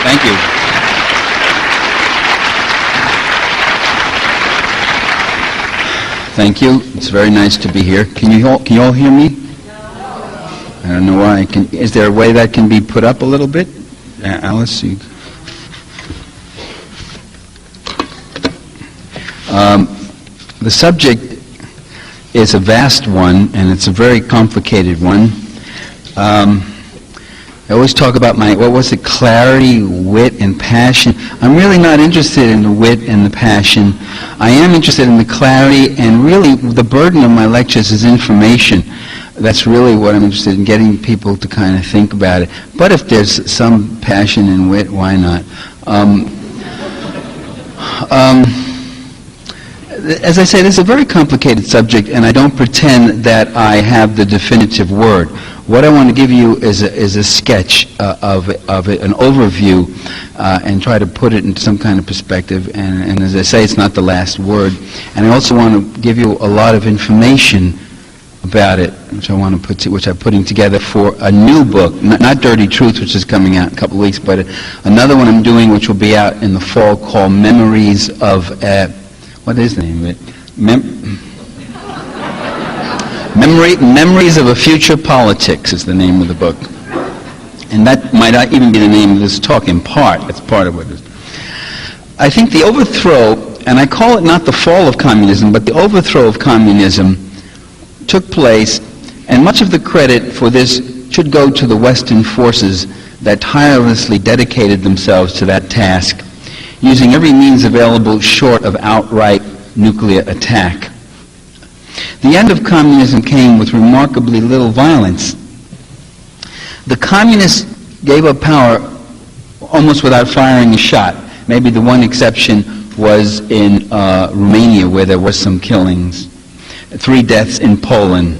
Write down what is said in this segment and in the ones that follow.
Thank you. Thank you. It's very nice to be here. Can you all hear me? I don't know why. Is there a way that can be put up a little bit? Alice, you... The subject is a vast one, and it's a very complicated one. I always talk about clarity, wit, and passion. I'm really not interested in the wit and the passion. I am interested in the clarity, and really the burden of my lectures is information. That's really what I'm interested in, getting people to kind of think about it. But if there's some passion and wit, why not? As I said, it's a very complicated subject, and I don't pretend that I have the definitive word. What I want to give you is a sketch of it, an overview, and try to put it into some kind of perspective. And as I say, it's not the last word. And I also want to give you a lot of information about it, which I'm putting together for a new book, not Dirty Truth, which is coming out in a couple of weeks, but another one I'm doing, which will be out in the fall, called Memories of. What is the name of it? Memories of a Future Politics is the name of the book. And that might not even be the name of this talk in part. That's part of what it is. I think the overthrow, and I call it not the fall of communism, but the overthrow of communism took place, and much of the credit for this should go to the Western forces that tirelessly dedicated themselves to that task, using every means available short of outright nuclear attack. The end of communism came with remarkably little violence. The communists gave up power almost without firing a shot. Maybe the one exception was in Romania, where there were some killings. 3 deaths in Poland.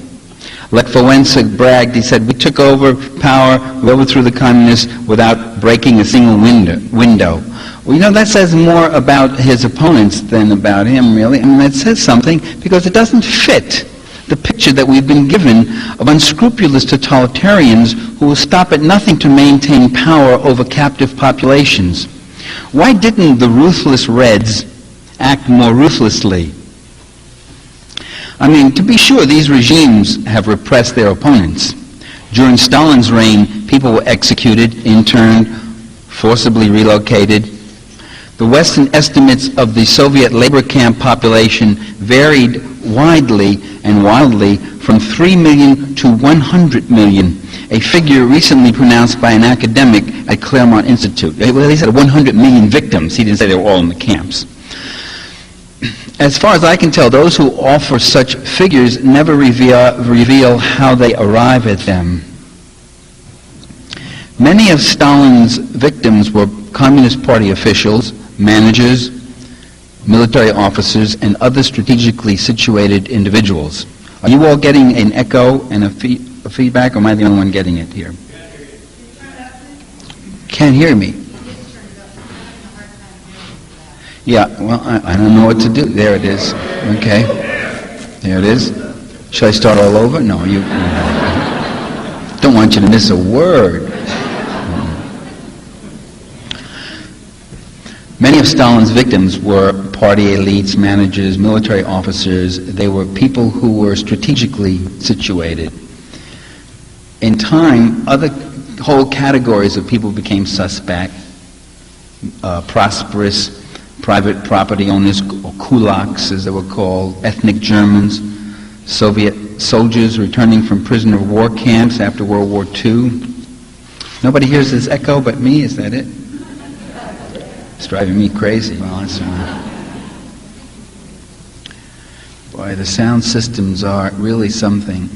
Lech Wałęsa bragged, he said, "We took over power, we overthrew the communists without breaking a single window." Well, you know, that says more about his opponents than about him, really. I mean, that says something because it doesn't fit the picture that we've been given of unscrupulous totalitarians who will stop at nothing to maintain power over captive populations. Why didn't the ruthless Reds act more ruthlessly? I mean, to be sure, these regimes have repressed their opponents. During Stalin's reign, people were executed, interned, forcibly relocated. The Western estimates of the Soviet labor camp population varied widely and wildly from 3 million to 100 million, a figure recently pronounced by an academic at Claremont Institute. They said 100 million victims. He didn't say they were all in the camps. As far as I can tell, those who offer such figures never reveal how they arrive at them. Many of Stalin's victims were Communist Party officials, managers, military officers, and other strategically situated individuals. Are you all getting an echo and a feedback, or am I the only one getting it here? Can't hear me. Yeah, well, I don't know what to do. There it is. Okay. There it is. Should I start all over? No, you don't want you to miss a word. Many of Stalin's victims were party elites, managers, military officers. They were people who were strategically situated. In time, other whole categories of people became suspect. Prosperous private property owners, or kulaks as they were called, ethnic Germans, Soviet soldiers returning from prisoner of war camps after World War II. Nobody hears this echo but me, is that it? It's driving me crazy. Well, it's, boy, the sound systems are really something.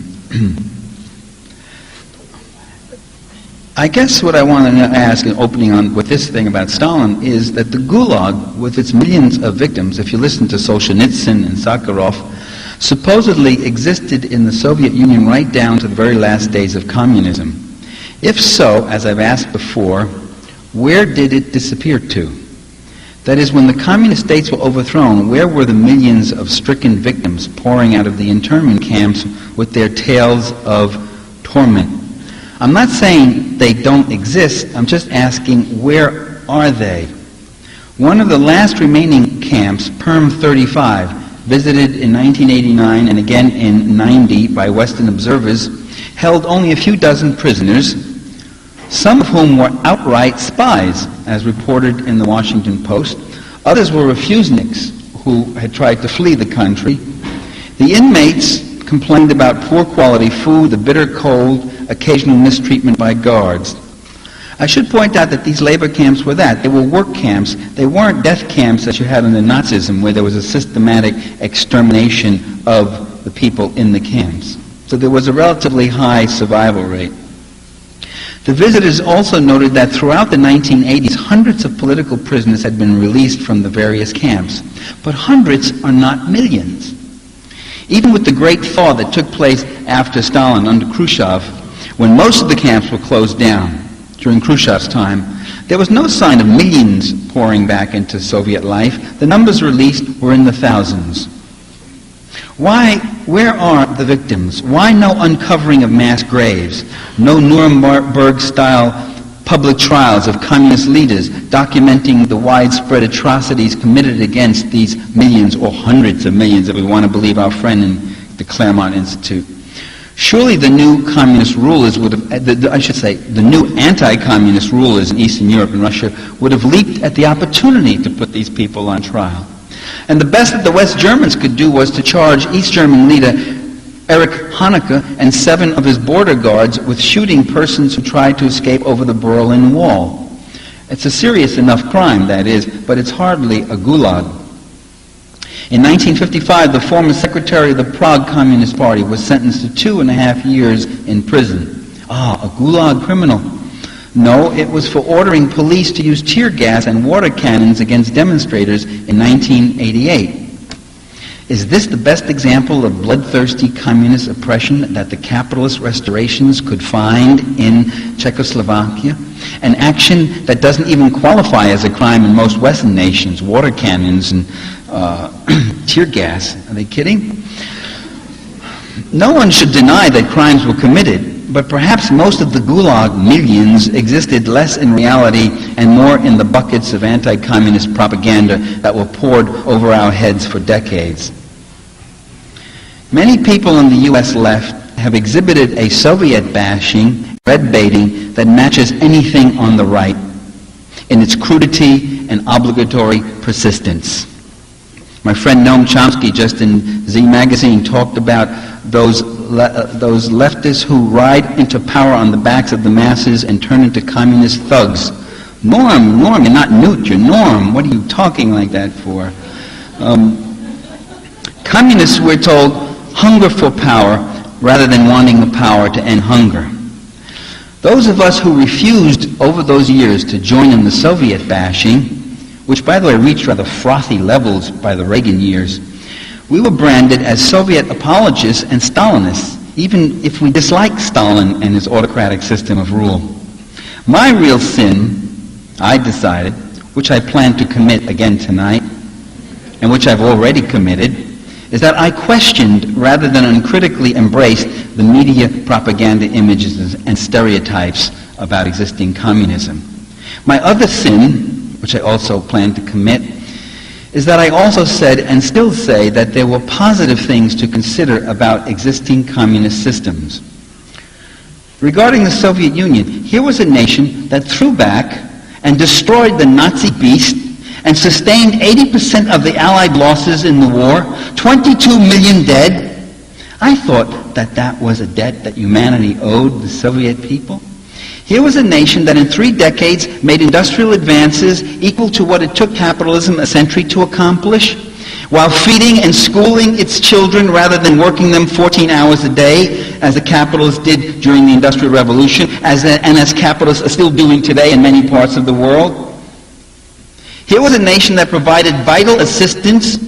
I guess what I want to ask, in opening on with this thing about Stalin, is that the Gulag, with its millions of victims, if you listen to Solzhenitsyn and Sakharov, supposedly existed in the Soviet Union right down to the very last days of communism. If so, as I've asked before, where did it disappear to? That is, when the communist states were overthrown, where were the millions of stricken victims pouring out of the internment camps with their tales of torment? I'm not saying they don't exist. I'm just asking, where are they? One of the last remaining camps, Perm 35, visited in 1989 and again in 90 by Western observers, held only a few dozen prisoners, some of whom were outright spies, as reported in the Washington Post. Others were refuseniks who had tried to flee the country. The inmates complained about poor quality food, the bitter cold, occasional mistreatment by guards. I should point out that these labor camps were that. They were work camps. They weren't death camps that you had under Nazism, where there was a systematic extermination of the people in the camps. So there was a relatively high survival rate. The visitors also noted that throughout the 1980s, hundreds of political prisoners had been released from the various camps. But hundreds are not millions. Even with the great thaw that took place after Stalin under Khrushchev, when most of the camps were closed down during Khrushchev's time, there was no sign of millions pouring back into Soviet life. The numbers released were in the thousands. Where are the victims? Why no uncovering of mass graves? No Nuremberg-style public trials of communist leaders documenting the widespread atrocities committed against these millions or hundreds of millions, if we want to believe our friend in the Claremont Institute. Surely the new communist rulers would have, the new anti-communist rulers in Eastern Europe and Russia would have leaped at the opportunity to put these people on trial. And the best that the West Germans could do was to charge East German leader Erich Honecker and 7 of his border guards with shooting persons who tried to escape over the Berlin Wall. It's a serious enough crime, that is, but it's hardly a gulag. In 1955, the former secretary of the Prague Communist Party was sentenced to 2.5 years in prison. A gulag criminal. No, it was for ordering police to use tear gas and water cannons against demonstrators in 1988. Is this the best example of bloodthirsty communist oppression that the capitalist restorations could find in Czechoslovakia? An action that doesn't even qualify as a crime in most Western nations, water cannons and tear gas. Are they kidding? No one should deny that crimes were committed, but perhaps most of the gulag millions existed less in reality and more in the buckets of anti-communist propaganda that were poured over our heads for decades. Many people on the U.S. left have exhibited a Soviet bashing, red baiting that matches anything on the right in its crudity and obligatory persistence. My friend Noam Chomsky, just in Z Magazine, talked about those leftists who ride into power on the backs of the masses and turn into communist thugs. Norm, you're not Newt, you're Norm. What are you talking like that for? Communists, we're told, hunger for power rather than wanting the power to end hunger. Those of us who refused over those years to join in the Soviet bashing, which by the way reached rather frothy levels by the Reagan years, we were branded as Soviet apologists and Stalinists, even if we disliked Stalin and his autocratic system of rule. My real sin, I decided, which I plan to commit again tonight, and which I've already committed, is that I questioned rather than uncritically embraced the media propaganda images and stereotypes about existing communism. My other sin, which I also plan to commit, is that I also said and still say that there were positive things to consider about existing communist systems. Regarding the Soviet Union, here was a nation that threw back and destroyed the Nazi beast and sustained 80% of the Allied losses in the war, 22 million dead. I thought that that was a debt that humanity owed the Soviet people. Here was a nation that in 3 decades made industrial advances equal to what it took capitalism a century to accomplish, while feeding and schooling its children rather than working them 14 hours a day, as the capitalists did during the Industrial Revolution, and as capitalists are still doing today in many parts of the world. Here was a nation that provided vital assistance,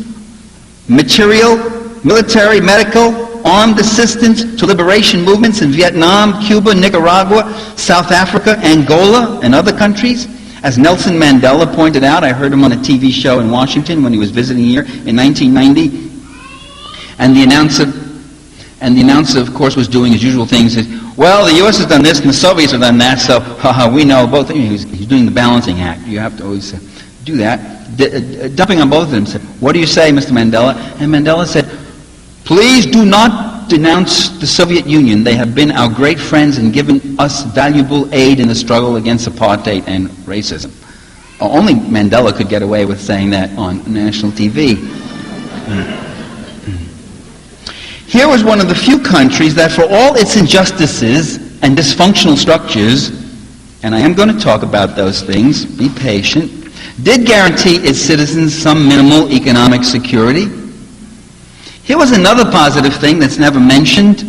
material, military, medical, armed assistance to liberation movements in Vietnam, Cuba, Nicaragua, South Africa, Angola, and other countries. As Nelson Mandela pointed out, I heard him on a TV show in Washington when he was visiting here in 1990, and And the announcer, of course, was doing his usual things. Well, the U.S. has done this and the Soviets have done that, so we know both. He's doing the balancing act. You have to always do that. Dumping on both of them, said, what do you say, Mr. Mandela? And Mandela said, please do not denounce the Soviet Union. They have been our great friends and given us valuable aid in the struggle against apartheid and racism. Only Mandela could get away with saying that on national TV. Here was one of the few countries that, for all its injustices and dysfunctional structures, and I am going to talk about those things, be patient, did guarantee its citizens some minimal economic security. Here was another positive thing that's never mentioned.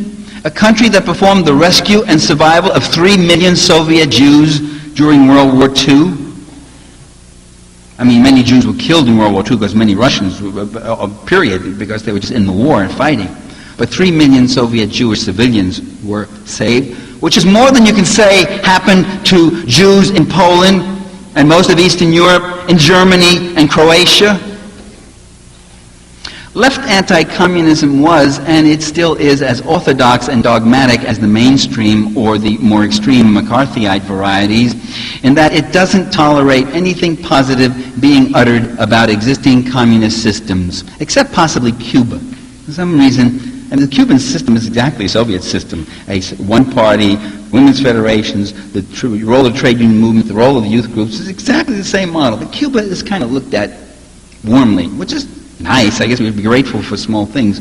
A country that performed the rescue and survival of 3 million Soviet Jews during World War II. I mean, many Jews were killed in World War II because many Russians, period, because they were just in the war and fighting. But 3 million Soviet Jewish civilians were saved, which is more than you can say happened to Jews in Poland and most of Eastern Europe, in Germany and Croatia. Left anti-communism was, and it still is, as orthodox and dogmatic as the mainstream or the more extreme McCarthyite varieties, in that it doesn't tolerate anything positive being uttered about existing communist systems, except possibly Cuba. For some reason, and the Cuban system is exactly a Soviet system. A one-party, women's federations, the role of the trade union movement, the role of the youth groups is exactly the same model. But Cuba is kind of looked at warmly, which is nice. I guess we would be grateful for small things.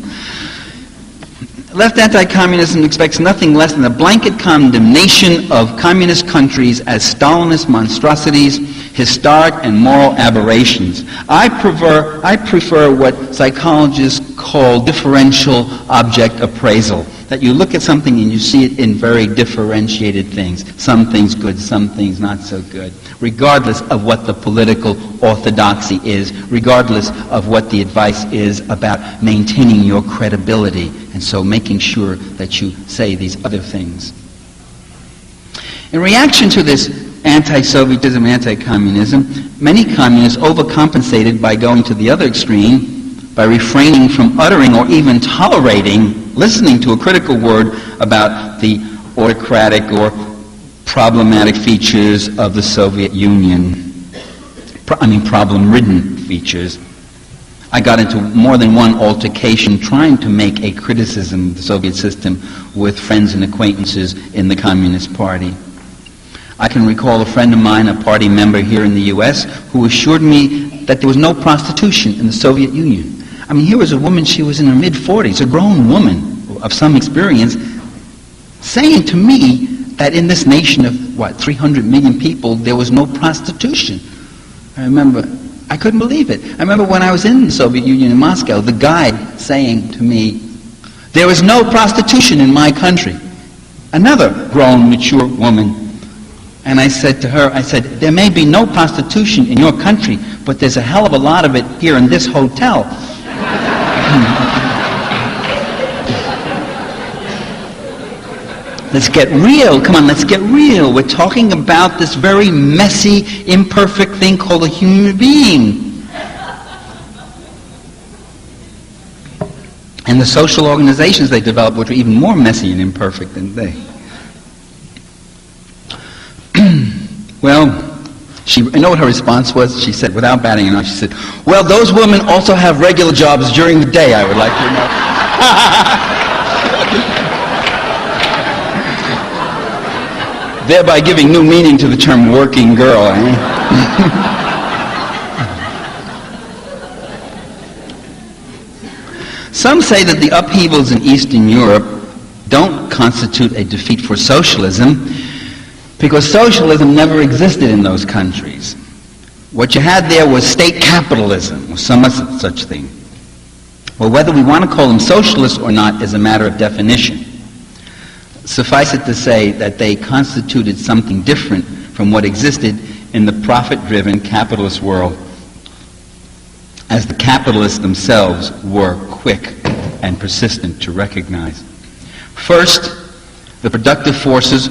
Left anti-communism expects nothing less than a blanket condemnation of communist countries as Stalinist monstrosities, historic and moral aberrations. I prefer what psychologists call differential object appraisal. That you look at something and you see it in very differentiated things. Some things good, some things not so good. Regardless of what the political orthodoxy is, regardless of what the advice is about maintaining your credibility, and so making sure that you say these other things. In reaction to this anti-Sovietism, anti-communism, many communists overcompensated by going to the other extreme, by refraining from uttering or even tolerating, listening to a critical word about the autocratic or problematic features of the Soviet Union. Problem-ridden features. I got into more than one altercation trying to make a criticism of the Soviet system with friends and acquaintances in the Communist Party. I can recall a friend of mine, a party member here in the U.S., who assured me that there was no prostitution in the Soviet Union. I mean, here was a woman, she was in her mid-40s, a grown woman of some experience, saying to me that in this nation of, 300 million people, there was no prostitution. I remember, I couldn't believe it. I remember when I was in the Soviet Union in Moscow, the guide saying to me, there was no prostitution in my country. Another grown, mature woman. And I said to her, there may be no prostitution in your country, but there's a hell of a lot of it here in this hotel. Let's get real. Come on, let's get real. We're talking about this very messy, imperfect thing called a human being. And the social organizations they developed, which are even more messy and imperfect than they. Well, you know what her response was? She said, without batting an eye, she said, well, those women also have regular jobs during the day, I would like to know. Thereby giving new meaning to the term working girl. Some say that the upheavals in Eastern Europe don't constitute a defeat for socialism, because socialism never existed in those countries. What you had there was state capitalism, or some such thing. Well, whether we want to call them socialists or not is a matter of definition. Suffice it to say that they constituted something different from what existed in the profit-driven capitalist world, as the capitalists themselves were quick and persistent to recognize. First, the productive forces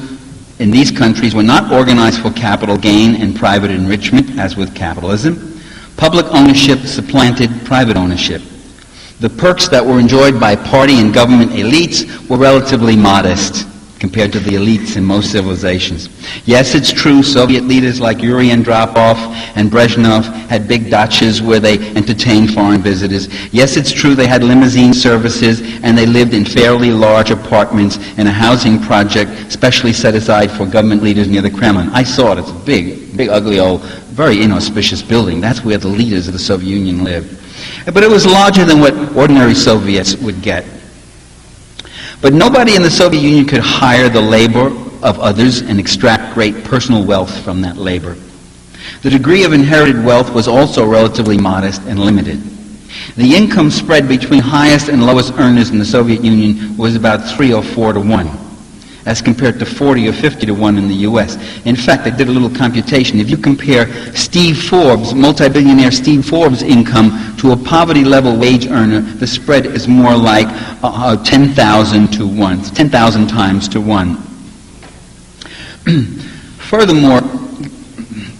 in these countries were not organized for capital gain and private enrichment, as with capitalism. Public ownership supplanted private ownership. The perks that were enjoyed by party and government elites were relatively modest compared to the elites in most civilizations. Yes, it's true, Soviet leaders like Yuri Andropov and Brezhnev had big dachas where they entertained foreign visitors. Yes, it's true they had limousine services and they lived in fairly large apartments in a housing project specially set aside for government leaders near the Kremlin. I saw it. It's a big, ugly old, very inauspicious building. That's where the leaders of the Soviet Union lived. But it was larger than what ordinary Soviets would get. But nobody in the Soviet Union could hire the labor of others and extract great personal wealth from that labor. The degree of inherited wealth was also relatively modest and limited. The income spread between highest and lowest earners in the Soviet Union was about 3 or 4 to 1, as compared to 40 or 50 to 1 in the U.S. In fact, I did a little computation. If you compare Steve Forbes, multi-billionaire Steve Forbes' income to a poverty-level wage earner, the spread is more like 10,000 to 1, 10,000 times to 1. Furthermore,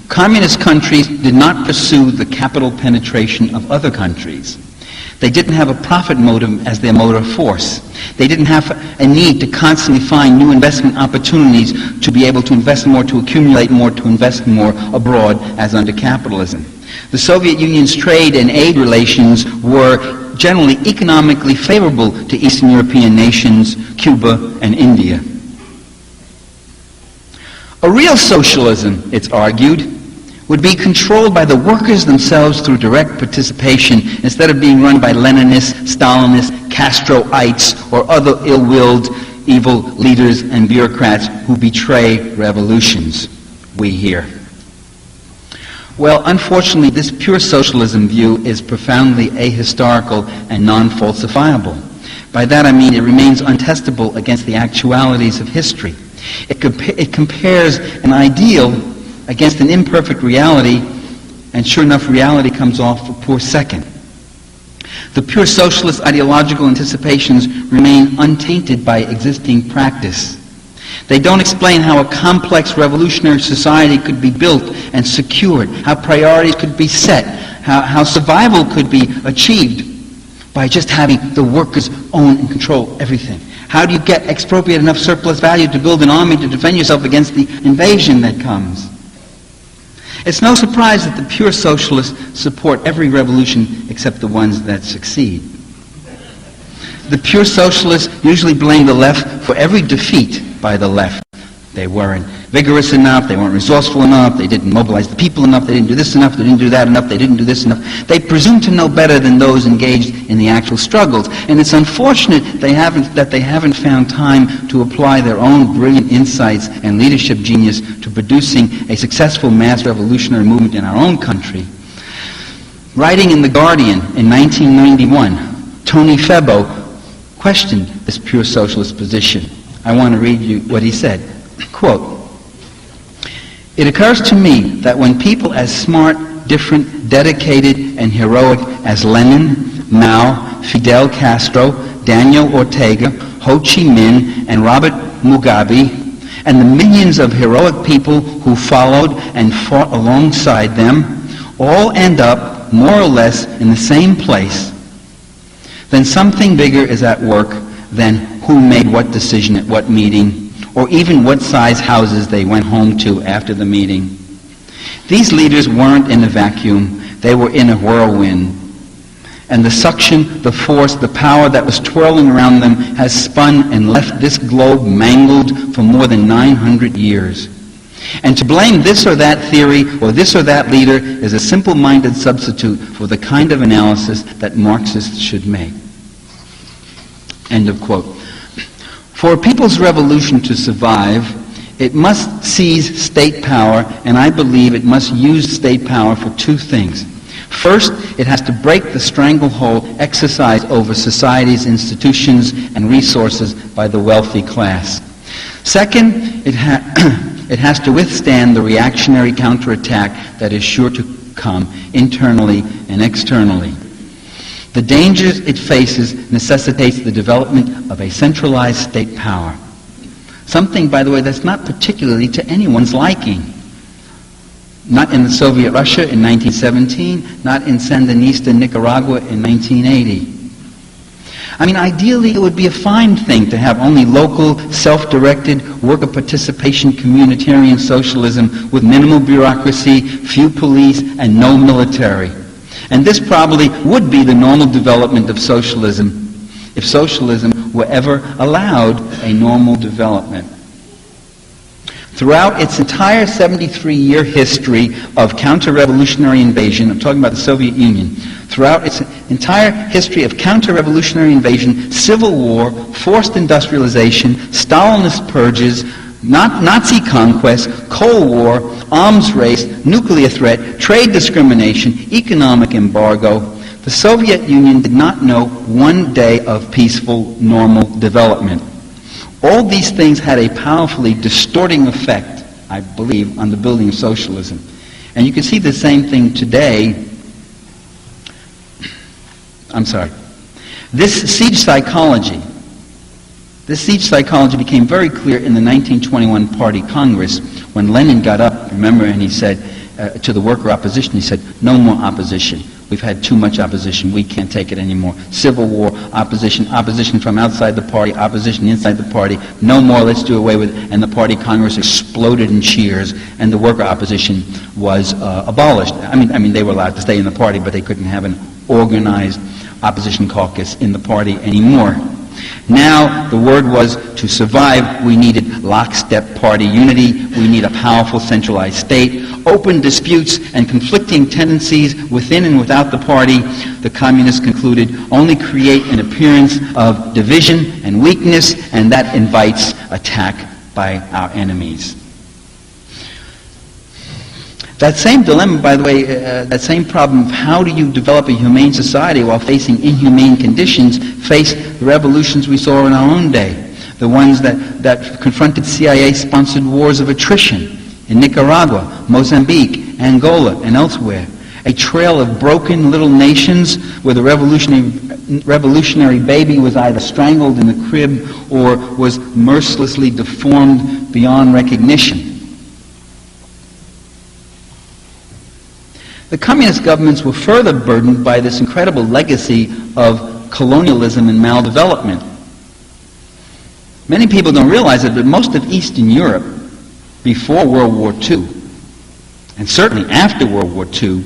communist countries did not pursue the capital penetration of other countries. They didn't have a profit motive as their motive force. They didn't have a need to constantly find new investment opportunities to be able to invest more, to accumulate more, to invest more abroad as under capitalism. The Soviet Union's trade and aid relations were generally economically favorable to Eastern European nations, Cuba, and India. A real socialism, it's argued, would be controlled by the workers themselves through direct participation instead of being run by Leninists, Stalinists, Castroites, or other ill-willed, evil leaders and bureaucrats who betray revolutions, we hear. Well, unfortunately, this pure socialism view is profoundly ahistorical and non-falsifiable. By that I mean it remains untestable against the actualities of history. It compares an ideal against an imperfect reality, and sure enough, reality comes off a poor second. The pure socialist ideological anticipations remain untainted by existing practice. They don't explain how a complex revolutionary society could be built and secured, how priorities could be set, how survival could be achieved by just having the workers own and control everything. How do you expropriate enough surplus value to build an army to defend yourself against the invasion that comes? It's no surprise that the pure socialists support every revolution except the ones that succeed. The pure socialists usually blame the left for every defeat by the left. They weren't vigorous enough, they weren't resourceful enough, they didn't mobilize the people enough, they didn't do this enough, they didn't do that enough, they didn't do this enough. They presume to know better than those engaged in the actual struggles. And it's unfortunate that they haven't found time to apply their own brilliant insights and leadership genius to producing a successful mass revolutionary movement in our own country. Writing in The Guardian in 1991, Tony Febo questioned this pure socialist position. I want to read you what he said. Quote, "It occurs to me that when people as smart, different, dedicated, and heroic as Lenin, Mao, Fidel Castro, Daniel Ortega, Ho Chi Minh, and Robert Mugabe, and the millions of heroic people who followed and fought alongside them, all end up more or less in the same place, then something bigger is at work than who made what decision at what meeting, or even what size houses they went home to after the meeting. These leaders weren't in a vacuum, they were in a whirlwind. And the suction, the force, the power that was twirling around them has spun and left this globe mangled for more than 900 years. And to blame this or that theory or this or that leader is a simple-minded substitute for the kind of analysis that Marxists should make." End of quote. For a people's revolution to survive, it must seize state power, and I believe it must use state power for two things. First, it has to break the stranglehold exercised over society's institutions and resources by the wealthy class. Second, it has to withstand the reactionary counterattack that is sure to come internally and externally. The dangers it faces necessitates the development of a centralized state power. Something, by the way, that's not particularly to anyone's liking. Not in the Soviet Russia in 1917, not in Sandinista Nicaragua in 1980. I mean, ideally, it would be a fine thing to have only local, self-directed, worker participation, communitarian socialism with minimal bureaucracy, few police, and no military. And this probably would be the normal development of socialism, if socialism were ever allowed a normal development. Throughout its entire 73-year history of counter-revolutionary invasion, I'm talking about the Soviet Union, throughout its entire history of counter-revolutionary invasion, civil war, forced industrialization, Stalinist purges, Nazi conquest, Cold War, arms race, nuclear threat, trade discrimination, economic embargo, the Soviet Union did not know one day of peaceful, normal development. All these things had a powerfully distorting effect, I believe, on the building of socialism. And you can see the same thing today. This siege psychology became very clear in the 1921 Party Congress when Lenin got up, remember, and he said to the worker opposition, he said, "No more opposition. We've had too much opposition. We can't take it anymore. Civil war, opposition from outside the party, opposition inside the party. No more, let's do away with it." And the Party Congress exploded in cheers, and the worker opposition was abolished. I mean, they were allowed to stay in the party, but they couldn't have an organized opposition caucus in the party anymore. Now, the word was, to survive, we needed lockstep party unity. We need a powerful centralized state. Open disputes and conflicting tendencies within and without the party, the communists concluded, only create an appearance of division and weakness, and that invites attack by our enemies. That same dilemma, by the way, that same problem of how do you develop a humane society while facing inhumane conditions, faced the revolutions we saw in our own day. The ones that confronted CIA-sponsored wars of attrition in Nicaragua, Mozambique, Angola, and elsewhere. A trail of broken little nations where the revolutionary baby was either strangled in the crib or was mercilessly deformed beyond recognition. The communist governments were further burdened by this incredible legacy of colonialism and maldevelopment. Many people don't realize it, but most of Eastern Europe, before World War II, and certainly after World War II,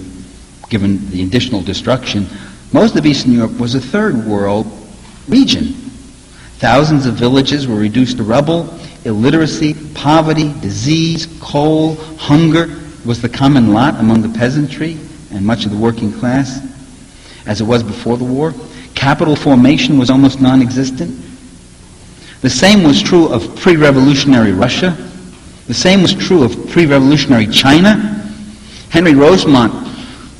given the additional destruction, most of Eastern Europe was a third world region. Thousands of villages were reduced to rubble. Illiteracy, poverty, disease, cold, hunger was the common lot among the peasantry and much of the working class, as it was before the war. Capital formation was almost non-existent. The same was true of pre-revolutionary Russia. The same was true of pre-revolutionary China. Henry Rosemont,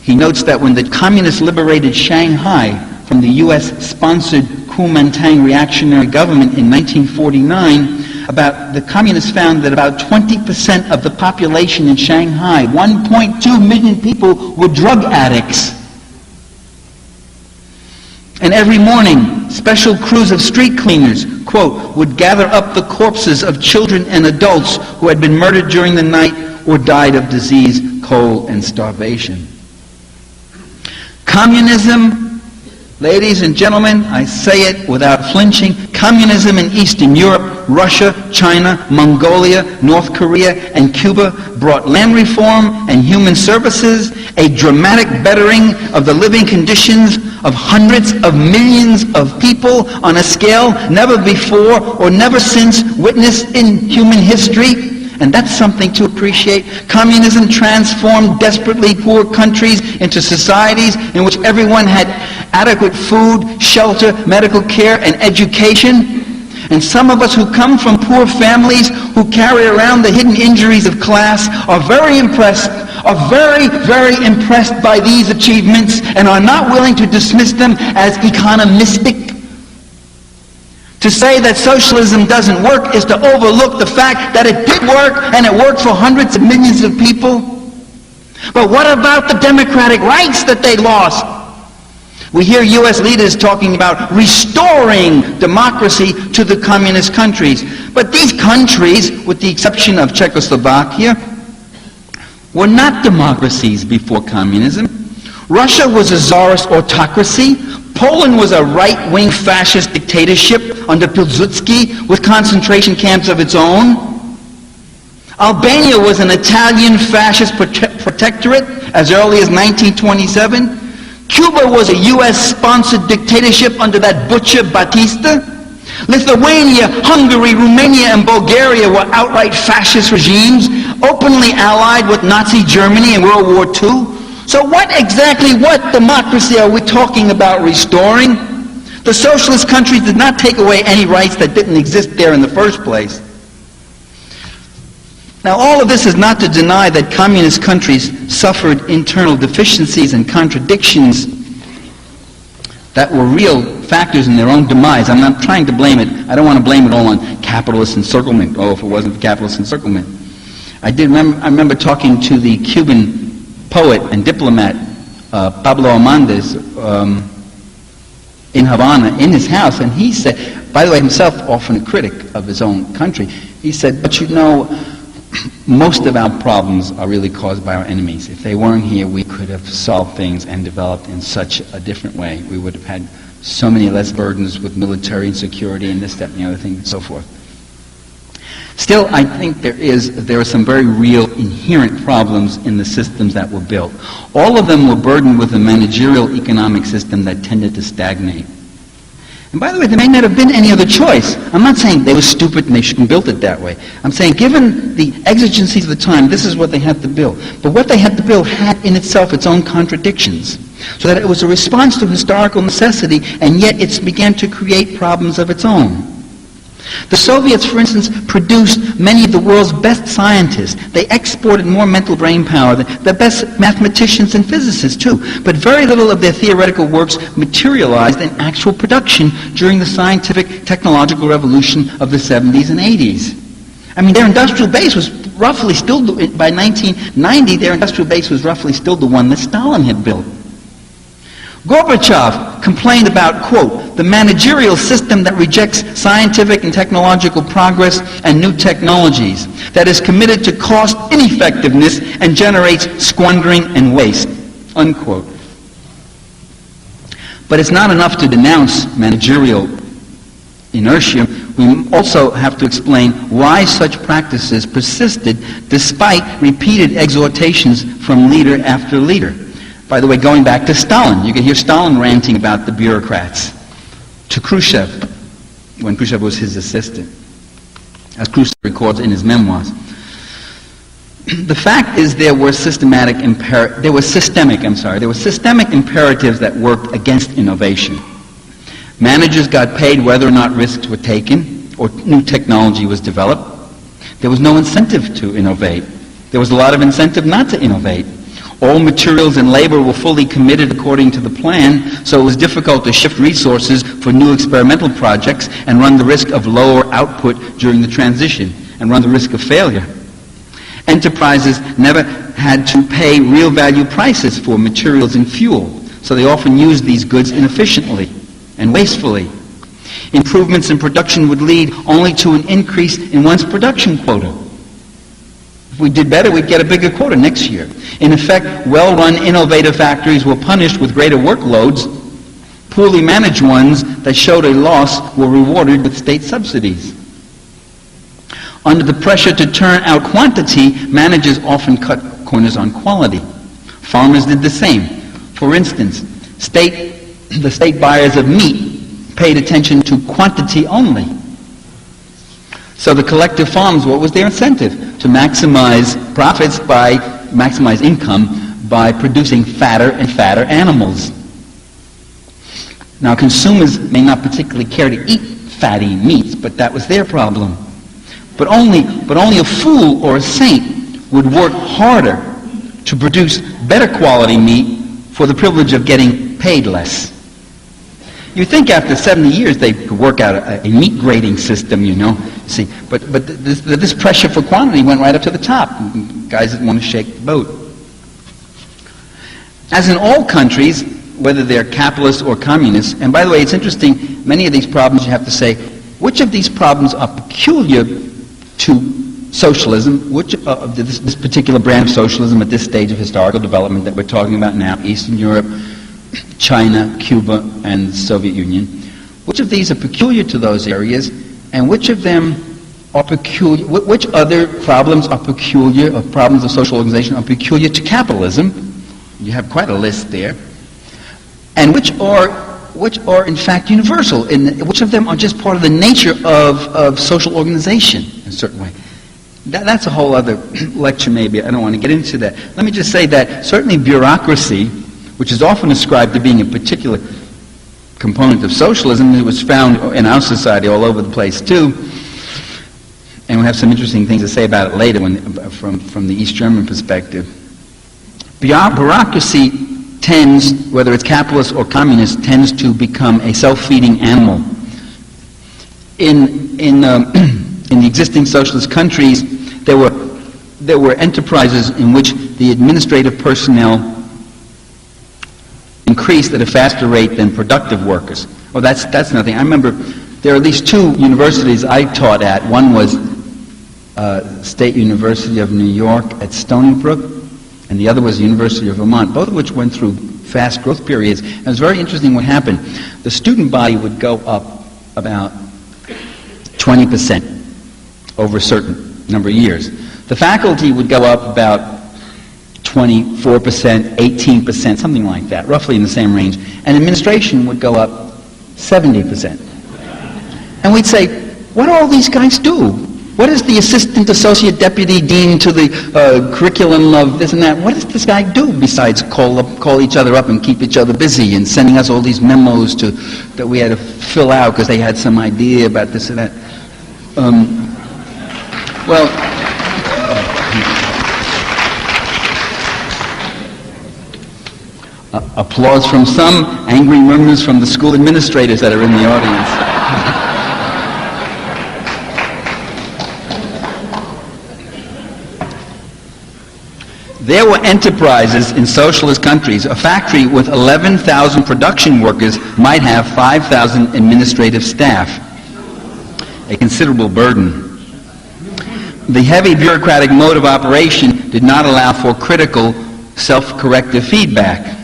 he notes that when the communists liberated Shanghai from the U.S.-sponsored Kuomintang reactionary government in 1949, the communists found that about 20% of the population in Shanghai, 1.2 million people, were drug addicts. And every morning, special crews of street cleaners, quote, would gather up the corpses of children and adults who had been murdered during the night or died of disease, cold, and starvation. Communism, ladies and gentlemen, I say it without flinching, communism in Eastern Europe, Russia, China, Mongolia, North Korea, and Cuba brought land reform and human services, a dramatic bettering of the living conditions of hundreds of millions of people on a scale never before or never since witnessed in human history. And that's something to appreciate. Communism transformed desperately poor countries into societies in which everyone had adequate food, shelter, medical care, and education. And some of us who come from poor families, who carry around the hidden injuries of class, are very impressed by these achievements and are not willing to dismiss them as economistic. To say that socialism doesn't work is to overlook the fact that it did work, and it worked for hundreds of millions of people. But what about the democratic rights that they lost? We hear U.S. leaders talking about restoring democracy to the communist countries. But these countries, with the exception of Czechoslovakia, were not democracies before communism. Russia was a czarist autocracy, Poland was a right-wing fascist dictatorship under Pilsudski with concentration camps of its own. Albania was an Italian fascist protectorate as early as 1927. Cuba was a U.S.-sponsored dictatorship under that butcher Batista. Lithuania, Hungary, Romania, and Bulgaria were outright fascist regimes, openly allied with Nazi Germany in World War II. So what democracy are we talking about restoring? The socialist countries did not take away any rights that didn't exist there in the first place. Now, all of this is not to deny that communist countries suffered internal deficiencies and contradictions that were real factors in their own demise. I'm not trying to blame it. I don't want to blame it all on capitalist encirclement. Oh, if it wasn't for capitalist encirclement. I remember talking to the Cuban poet and diplomat Pablo Almontes in Havana, in his house, and he said, by the way, himself often a critic of his own country, he said, but you know, most of our problems are really caused by our enemies. If they weren't here, we could have solved things and developed in such a different way. We would have had so many less burdens with military insecurity and this, that, and the other thing, and so forth. Still, I think there are some very real inherent problems in the systems that were built. All of them were burdened with a managerial economic system that tended to stagnate. And by the way, there may not have been any other choice. I'm not saying they were stupid and they shouldn't build it that way. I'm saying given the exigencies of the time, this is what they had to build. But what they had to build had in itself its own contradictions. So that it was a response to historical necessity, and yet it began to create problems of its own. The Soviets, for instance, produced many of the world's best scientists. They exported more mental brain power than the best mathematicians and physicists, too. But very little of their theoretical works materialized in actual production during the scientific technological revolution of the 70s and 80s. I mean, their industrial base was roughly still, by 1990, their industrial base was roughly still the one that Stalin had built. Gorbachev complained about, quote, the managerial system that rejects scientific and technological progress and new technologies, that is committed to cost ineffectiveness and generates squandering and waste, unquote. But it's not enough to denounce managerial inertia. We also have to explain why such practices persisted despite repeated exhortations from leader after leader. By the way, going back to Stalin, you can hear Stalin ranting about the bureaucrats. To Khrushchev, when Khrushchev was his assistant, as Khrushchev records in his memoirs. The fact is there were systemic imperatives that worked against innovation. Managers got paid whether or not risks were taken or new technology was developed. There was no incentive to innovate. There was a lot of incentive not to innovate. All materials and labor were fully committed according to the plan, so it was difficult to shift resources for new experimental projects and run the risk of lower output during the transition and run the risk of failure. Enterprises never had to pay real value prices for materials and fuel, so they often used these goods inefficiently and wastefully. Improvements in production would lead only to an increase in one's production quota. If we did better, we'd get a bigger quota next year. In effect, well-run, innovative factories were punished with greater workloads. Poorly managed ones that showed a loss were rewarded with state subsidies. Under the pressure to turn out quantity, managers often cut corners on quality. Farmers did the same. For instance, the state buyers of meat paid attention to quantity only. So the collective farms, what was their incentive? To maximize profits maximize income by producing fatter and fatter animals. Now consumers may not particularly care to eat fatty meats, but that was their problem. But only a fool or a saint would work harder to produce better quality meat for the privilege of getting paid less. You think after 70 years they could work out a meat grading system, you know. See, but this pressure for quantity went right up to the top. Guys didn't want to shake the boat. As in all countries, whether they're capitalist or communist, and by the way, it's interesting, many of these problems you have to say, which of these problems are peculiar to socialism, which this particular brand of socialism at this stage of historical development that we're talking about now, Eastern Europe, China, Cuba, and the Soviet Union. Which of these are peculiar to those areas, and which of them are peculiar, which other problems are peculiar, or problems of social organization are peculiar to capitalism? You have quite a list there. And which are in fact universal, which of them are just part of the nature of social organization in a certain way. That's a whole other lecture maybe, I don't want to get into that. Let me just say that certainly bureaucracy, which is often ascribed to being a particular component of socialism, it was found in our society all over the place too, and we'll have some interesting things to say about it later from the East German perspective. Bureaucracy tends, whether it's capitalist or communist, tends to become a self-feeding animal. In the existing socialist countries, there were enterprises in which the administrative personnel increased at a faster rate than productive workers. Oh, that's nothing. I remember there are at least two universities I taught at. One was State University of New York at Stony Brook, and the other was the University of Vermont, both of which went through fast growth periods. And it was very interesting what happened. The student body would go up about 20% over a certain number of years. The faculty would go up about 24%, 18%, something like that, roughly in the same range. And administration would go up 70%. And we'd say, what do all these guys do? What is the assistant, associate, deputy, dean to the curriculum of this and that? What does this guy do besides call each other up and keep each other busy and sending us all these memos that we had to fill out because they had some idea about this and that? Applause from some, angry murmurs from the school administrators that are in the audience. There were enterprises in socialist countries. A factory with 11,000 production workers might have 5,000 administrative staff. A considerable burden. The heavy bureaucratic mode of operation did not allow for critical, self-corrective feedback.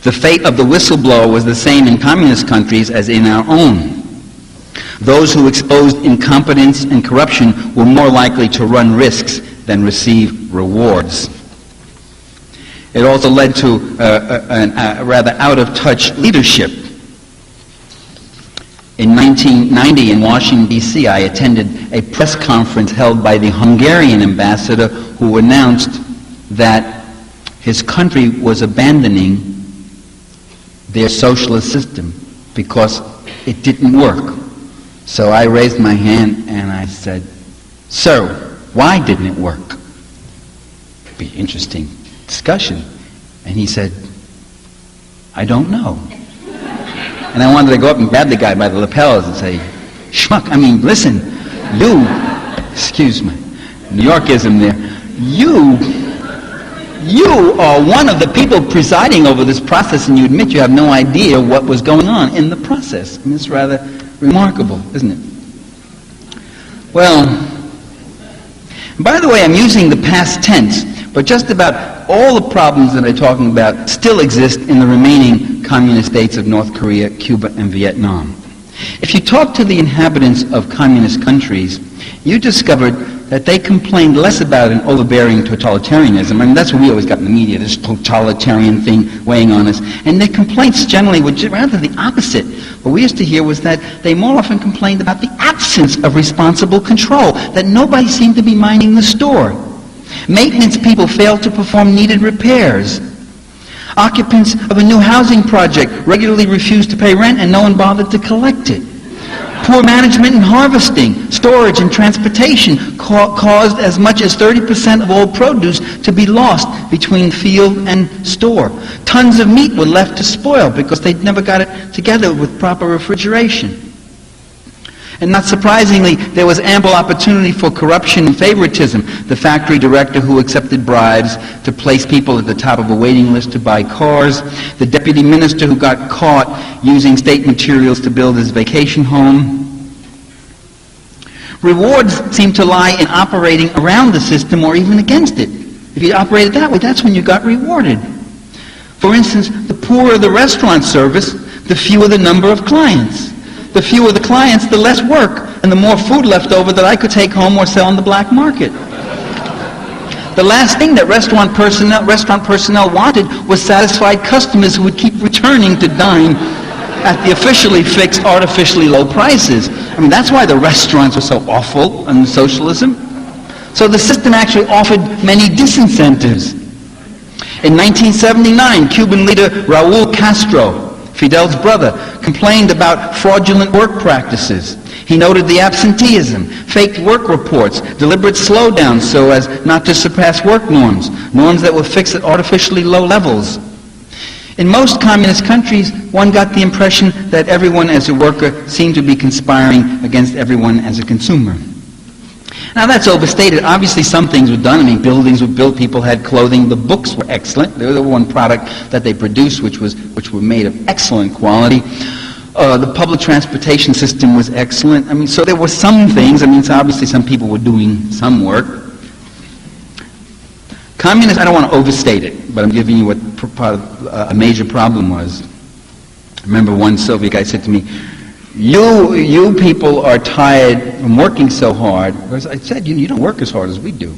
The fate of the whistleblower was the same in communist countries as in our own. Those who exposed incompetence and corruption were more likely to run risks than receive rewards. It also led to a rather out-of-touch leadership. In 1990 in Washington, D.C., I attended a press conference held by the Hungarian ambassador who announced that his country was abandoning their socialist system because it didn't work. So I raised my hand and I said, "Sir, why didn't it work?" Be interesting discussion. And he said, "I don't know." And I wanted to go up and grab the guy by the lapels and say, "Schmuck, I mean, listen, you," excuse me, New Yorkism there, you are one of the people presiding over this process, and you admit you have no idea what was going on in the process. I mean, it's rather remarkable, isn't it? Well, by the way, I'm using the past tense, but just about all the problems that I'm talking about still exist in the remaining communist states of North Korea, Cuba, and Vietnam. If you talk to the inhabitants of communist countries, you discovered that they complained less about an overbearing totalitarianism. I mean, that's what we always got in the media, this totalitarian thing weighing on us. And their complaints generally were rather the opposite. What we used to hear was that they more often complained about the absence of responsible control, that nobody seemed to be minding the store. Maintenance people failed to perform needed repairs. Occupants of a new housing project regularly refused to pay rent and no one bothered to collect it. Poor management and harvesting, storage and transportation caused as much as 30% of all produce to be lost between field and store. Tons of meat were left to spoil because they never got it together with proper refrigeration. And not surprisingly, there was ample opportunity for corruption and favoritism. The factory director who accepted bribes to place people at the top of a waiting list to buy cars. The deputy minister who got caught using state materials to build his vacation home. Rewards seem to lie in operating around the system or even against it. If you operated that way, that's when you got rewarded. For instance, the poorer the restaurant service, the fewer the number of clients. The fewer the clients, the less work, and the more food left over that I could take home or sell in the black market. The last thing that restaurant personnel wanted was satisfied customers who would keep returning to dine at the officially fixed, artificially low prices. I mean, that's why the restaurants were so awful under socialism. So the system actually offered many disincentives. In 1979, Cuban leader Raúl Castro, Fidel's brother, complained about fraudulent work practices. He noted the absenteeism, faked work reports, deliberate slowdowns so as not to surpass work norms that were fixed at artificially low levels. In most communist countries, one got the impression that everyone as a worker seemed to be conspiring against everyone as a consumer. Now that's overstated. Obviously some things were done. I mean, buildings were built, people had clothing, the books were excellent. They were the one product that they produced which were made of excellent quality. The public transportation system was excellent. I mean, so there were some things. I mean, so obviously some people were doing some work. Communists, I don't want to overstate it, but I'm giving you what a major problem was. I remember one Soviet guy said to me, you people are tired from working so hard. I said, you don't work as hard as we do.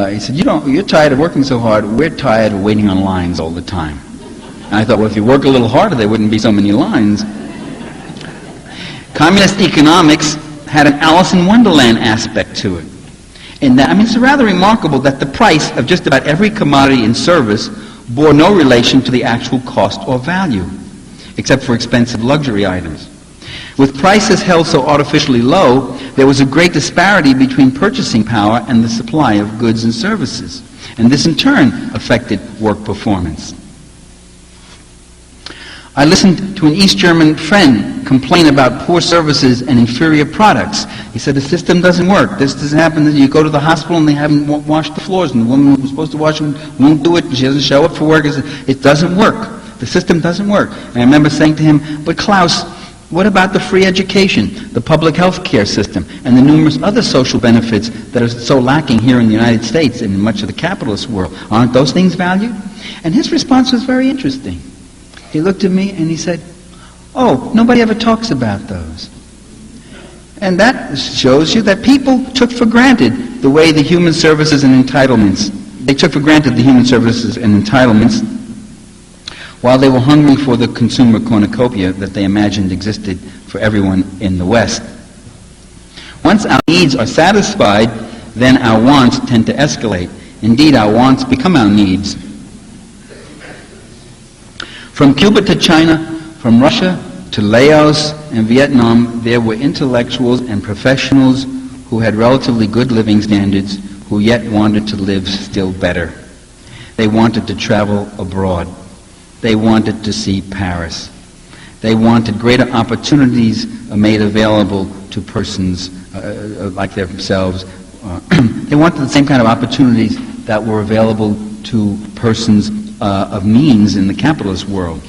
He said, you're tired of working so hard, we're tired of waiting on lines all the time. And I thought, well, if you work a little harder, there wouldn't be so many lines. Communist economics had an Alice in Wonderland aspect to it. In that, I mean, it's rather remarkable that the price of just about every commodity and service bore no relation to the actual cost or value, except for expensive luxury items. With prices held so artificially low, there was a great disparity between purchasing power and the supply of goods and services. And this in turn affected work performance. I listened to an East German friend complain about poor services and inferior products. He said, the system doesn't work. This doesn't happen. You go to the hospital and they haven't washed the floors, and the woman who was supposed to wash them won't do it, and she doesn't show up for work. It doesn't work. The system doesn't work. And I remember saying to him, but Klaus, what about the free education, the public health care system, and the numerous other social benefits that are so lacking here in the United States and in much of the capitalist world? Aren't those things valued? And his response was very interesting. He looked at me and he said, oh, nobody ever talks about those. And that shows you that people took for granted the way the human services and entitlements, they took for granted the human services and entitlements while they were hungry for the consumer cornucopia that they imagined existed for everyone in the West. Once our needs are satisfied, then our wants tend to escalate. Indeed, our wants become our needs. From Cuba to China, from Russia to Laos and Vietnam, there were intellectuals and professionals who had relatively good living standards, who yet wanted to live still better. They wanted to travel abroad. They wanted to see Paris. They wanted greater opportunities made available to persons like themselves. They wanted the same kind of opportunities that were available to persons of means in the capitalist world.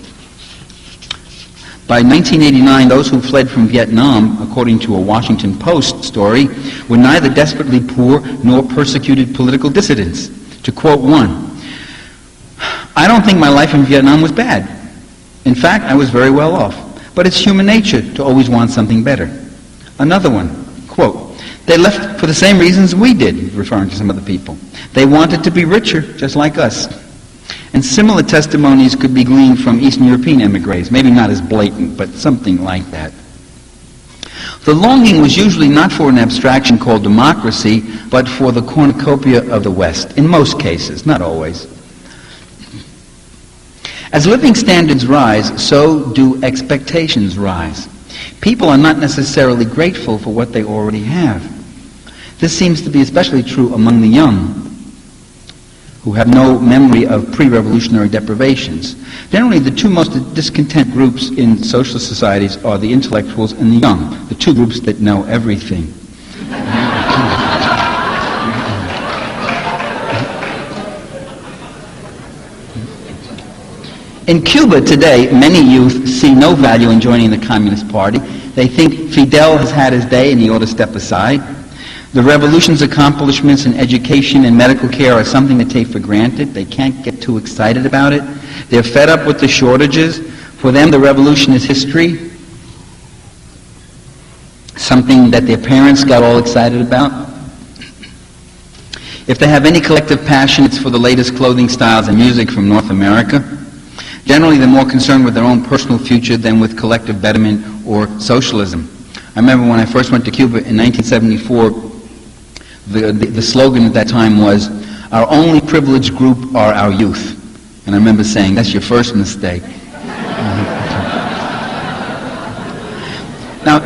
By 1989, those who fled from Vietnam, according to a Washington Post story, were neither desperately poor nor persecuted political dissidents. To quote one, I don't think my life in Vietnam was bad. In fact, I was very well off. But it's human nature to always want something better. Another one, quote, they left for the same reasons we did, referring to some of the people. They wanted to be richer, just like us. And similar testimonies could be gleaned from Eastern European emigres, maybe not as blatant, but something like that. The longing was usually not for an abstraction called democracy, but for the cornucopia of the West, in most cases, not always. As living standards rise, so do expectations rise. People are not necessarily grateful for what they already have. This seems to be especially true among the young, who have no memory of pre-revolutionary deprivations. Generally, the two most discontent groups in social societies are the intellectuals and the young, the two groups that know everything. In Cuba today, many youth see no value in joining the Communist Party. They think Fidel has had his day and he ought to step aside. The revolution's accomplishments in education and medical care are something they take for granted. They can't get too excited about it. They're fed up with the shortages. For them, the revolution is history, something that their parents got all excited about. If they have any collective passion, it's for the latest clothing styles and music from North America. Generally, they're more concerned with their own personal future than with collective betterment or socialism. I remember when I first went to Cuba in 1974, the slogan at that time was, "Our only privileged group are our youth." And I remember saying, that's your first mistake. Now,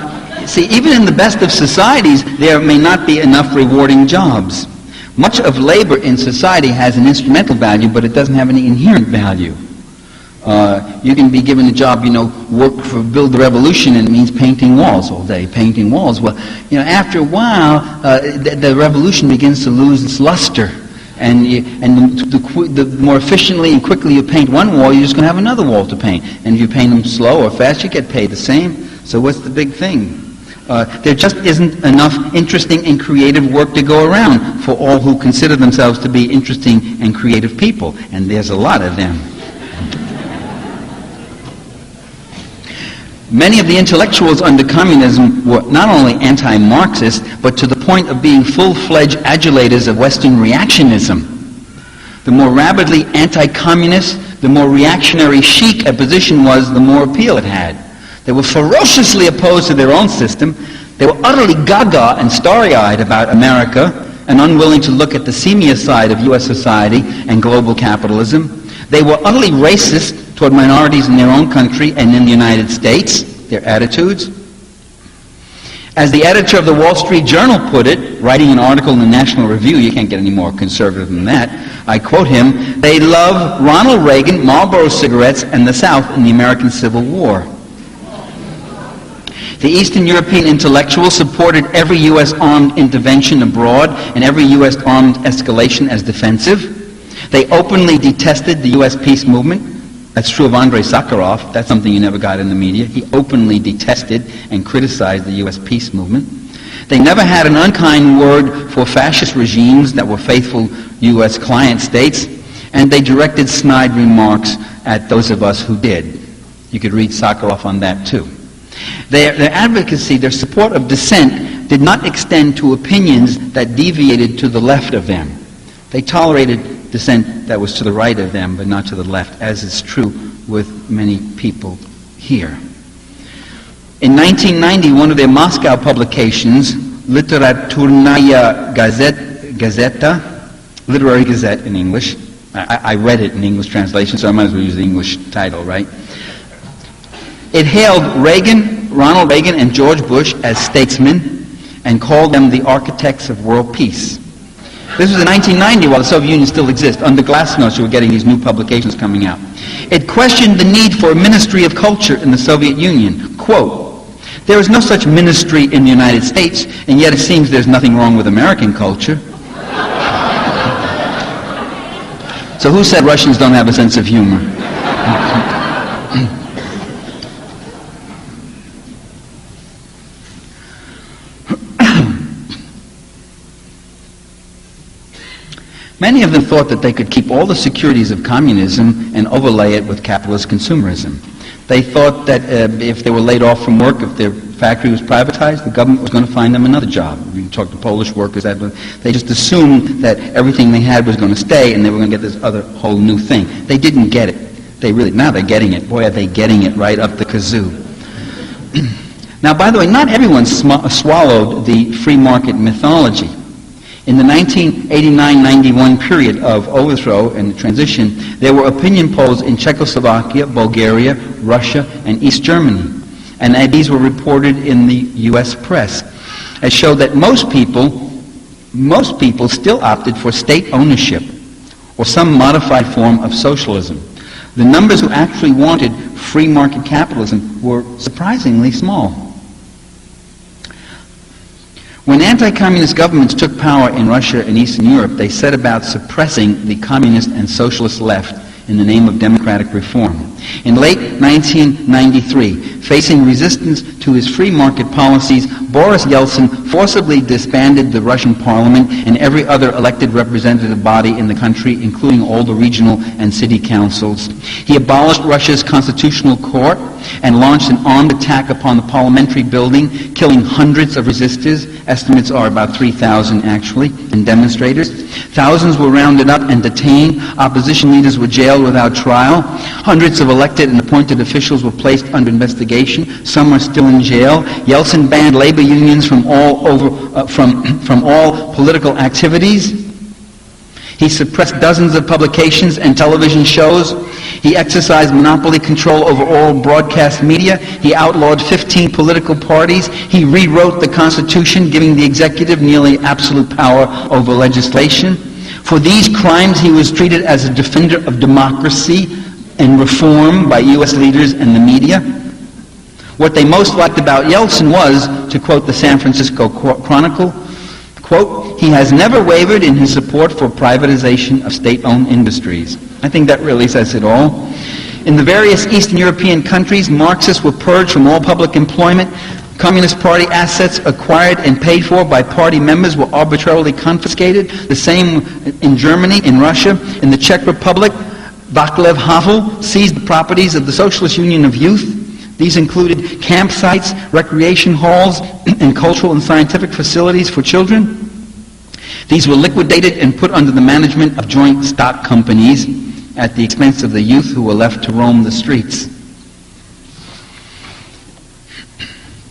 see, even in the best of societies, there may not be enough rewarding jobs. Much of labor in society has an instrumental value, but it doesn't have any inherent value. You can be given a job, build the revolution, and it means painting walls all day, painting walls. Well, after a while, the revolution begins to lose its luster. And the more efficiently and quickly you paint one wall, you're just going to have another wall to paint. And if you paint them slow or fast, you get paid the same. So what's the big thing? There just isn't enough interesting and creative work to go around for all who consider themselves to be interesting and creative people. And there's a lot of them. Many of the intellectuals under communism were not only anti-Marxist, but to the point of being full-fledged adulators of Western reactionism. The more rabidly anti-communist, the more reactionary chic a position was, the more appeal it had. They were ferociously opposed to their own system. They were utterly gaga and starry-eyed about America and unwilling to look at the seamier side of U.S. society and global capitalism. They were utterly racist toward minorities in their own country and in the United States, their attitudes. As the editor of the Wall Street Journal put it, writing an article in the National Review, you can't get any more conservative than that, I quote him, "They love Ronald Reagan, Marlboro cigarettes, and the South in the American Civil War." The Eastern European intellectuals supported every U.S. armed intervention abroad and every U.S. armed escalation as defensive. They openly detested the U.S. peace movement. That's true of Andrei Sakharov. That's something you never got in the media. He openly detested and criticized the U.S. peace movement. They never had an unkind word for fascist regimes that were faithful U.S. client states, and they directed snide remarks at those of us who did. You could read Sakharov on that too. Their advocacy, their support of dissent, did not extend to opinions that deviated to the left of them. They tolerated dissent that was to the right of them, but not to the left, as is true with many people here. In 1990, one of their Moscow publications, Literaturная Gazeta, Literary Gazette in English, I read it in English translation, so I might as well use the English title, right? It hailed Ronald Reagan and George Bush as statesmen and called them the architects of world peace. This was in 1990 while the Soviet Union still existed. Under Glasnost, you were getting these new publications coming out. It questioned the need for a ministry of culture in the Soviet Union. Quote, "There is no such ministry in the United States, and yet it seems there's nothing wrong with American culture." So who said Russians don't have a sense of humor? Many of them thought that they could keep all the securities of communism and overlay it with capitalist consumerism. They thought that if they were laid off from work, if their factory was privatized, the government was going to find them another job. You talk to Polish workers, they just assumed that everything they had was going to stay and they were going to get this other whole new thing. They didn't get it. Now they're getting it. Boy, are they getting it right up the kazoo. Now, by the way, not everyone swallowed the free market mythology. In the 1989-91 period of overthrow and transition, there were opinion polls in Czechoslovakia, Bulgaria, Russia, and East Germany. And these were reported in the U.S. press. It showed that most people still opted for state ownership or some modified form of socialism. The numbers who actually wanted free market capitalism were surprisingly small. When anti-communist governments took power in Russia and Eastern Europe, they set about suppressing the communist and socialist left in the name of democratic reform. In late 1993, facing resistance to his free market policies, Boris Yeltsin forcibly disbanded the Russian parliament and every other elected representative body in the country, including all the regional and city councils. He abolished Russia's constitutional court and launched an armed attack upon the parliamentary building, killing hundreds of resistors. Estimates are about 3,000 actually, and demonstrators. Thousands were rounded up and detained. Opposition leaders were jailed without trial. Hundreds of elected and appointed officials were placed under investigation. Some are still in jail. Yeltsin banned labor unions from all political activities. He suppressed dozens of publications and television shows. He exercised monopoly control over all broadcast media. He outlawed 15 political parties. He rewrote the Constitution, giving the executive nearly absolute power over legislation. For these crimes, he was treated as a defender of democracy and reform by U.S. leaders and the media. What they most liked about Yeltsin was, to quote the San Francisco Chronicle, quote, "He has never wavered in his support for privatization of state-owned industries." I think that really says it all. In the various Eastern European countries, Marxists were purged from all public employment. Communist Party assets acquired and paid for by party members were arbitrarily confiscated. The same in Germany, in Russia, in the Czech Republic. Václav Havel seized the properties of the Socialist Union of Youth. These included campsites, recreation halls, and cultural and scientific facilities for children. These were liquidated and put under the management of joint stock companies at the expense of the youth who were left to roam the streets.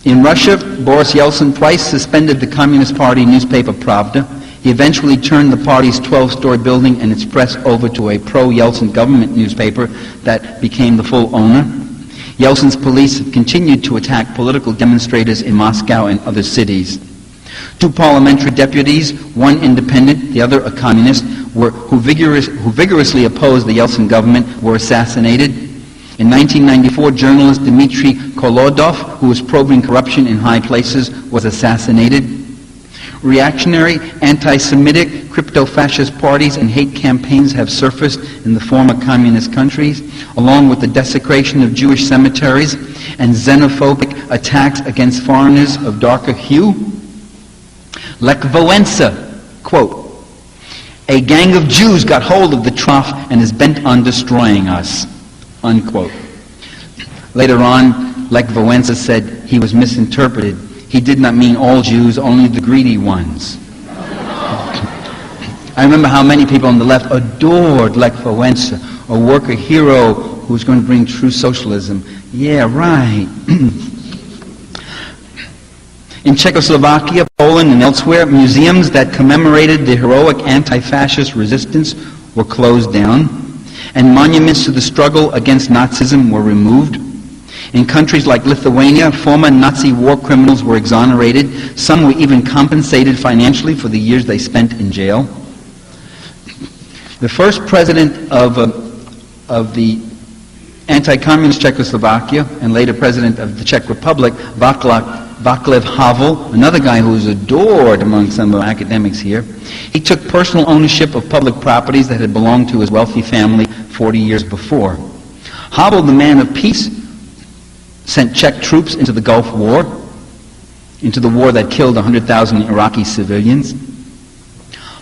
In Russia, Boris Yeltsin twice suspended the Communist Party newspaper Pravda. He eventually turned the party's 12-story building and its press over to a pro-Yeltsin government newspaper that became the full owner. Yeltsin's police have continued to attack political demonstrators in Moscow and other cities. Two parliamentary deputies, one independent, the other a communist, who vigorously opposed the Yeltsin government, were assassinated. In 1994, journalist Dmitry Kolodov, who was probing corruption in high places, was assassinated. Reactionary, anti-Semitic, crypto-fascist parties and hate campaigns have surfaced in the former communist countries, along with the desecration of Jewish cemeteries and xenophobic attacks against foreigners of darker hue. Lech Wałęsa, quote, "A gang of Jews got hold of the trough and is bent on destroying us," unquote. Later on, Lech Wałęsa said he was misinterpreted. He did not mean all Jews, only the greedy ones. I remember how many people on the left adored Lech Wałęsa, a worker hero who was going to bring true socialism. Yeah, right. In Czechoslovakia, Poland, and elsewhere, museums that commemorated the heroic anti-fascist resistance were closed down, and monuments to the struggle against Nazism were removed. In countries like Lithuania, former Nazi war criminals were exonerated. Some were even compensated financially for the years they spent in jail. The first president of the anti-communist Czechoslovakia and later president of the Czech Republic, Václav Havel, another guy who was adored among some of the academics here, he took personal ownership of public properties that had belonged to his wealthy family 40 years before. Havel, the man of peace, sent Czech troops into the Gulf War, into the war that killed 100,000 Iraqi civilians.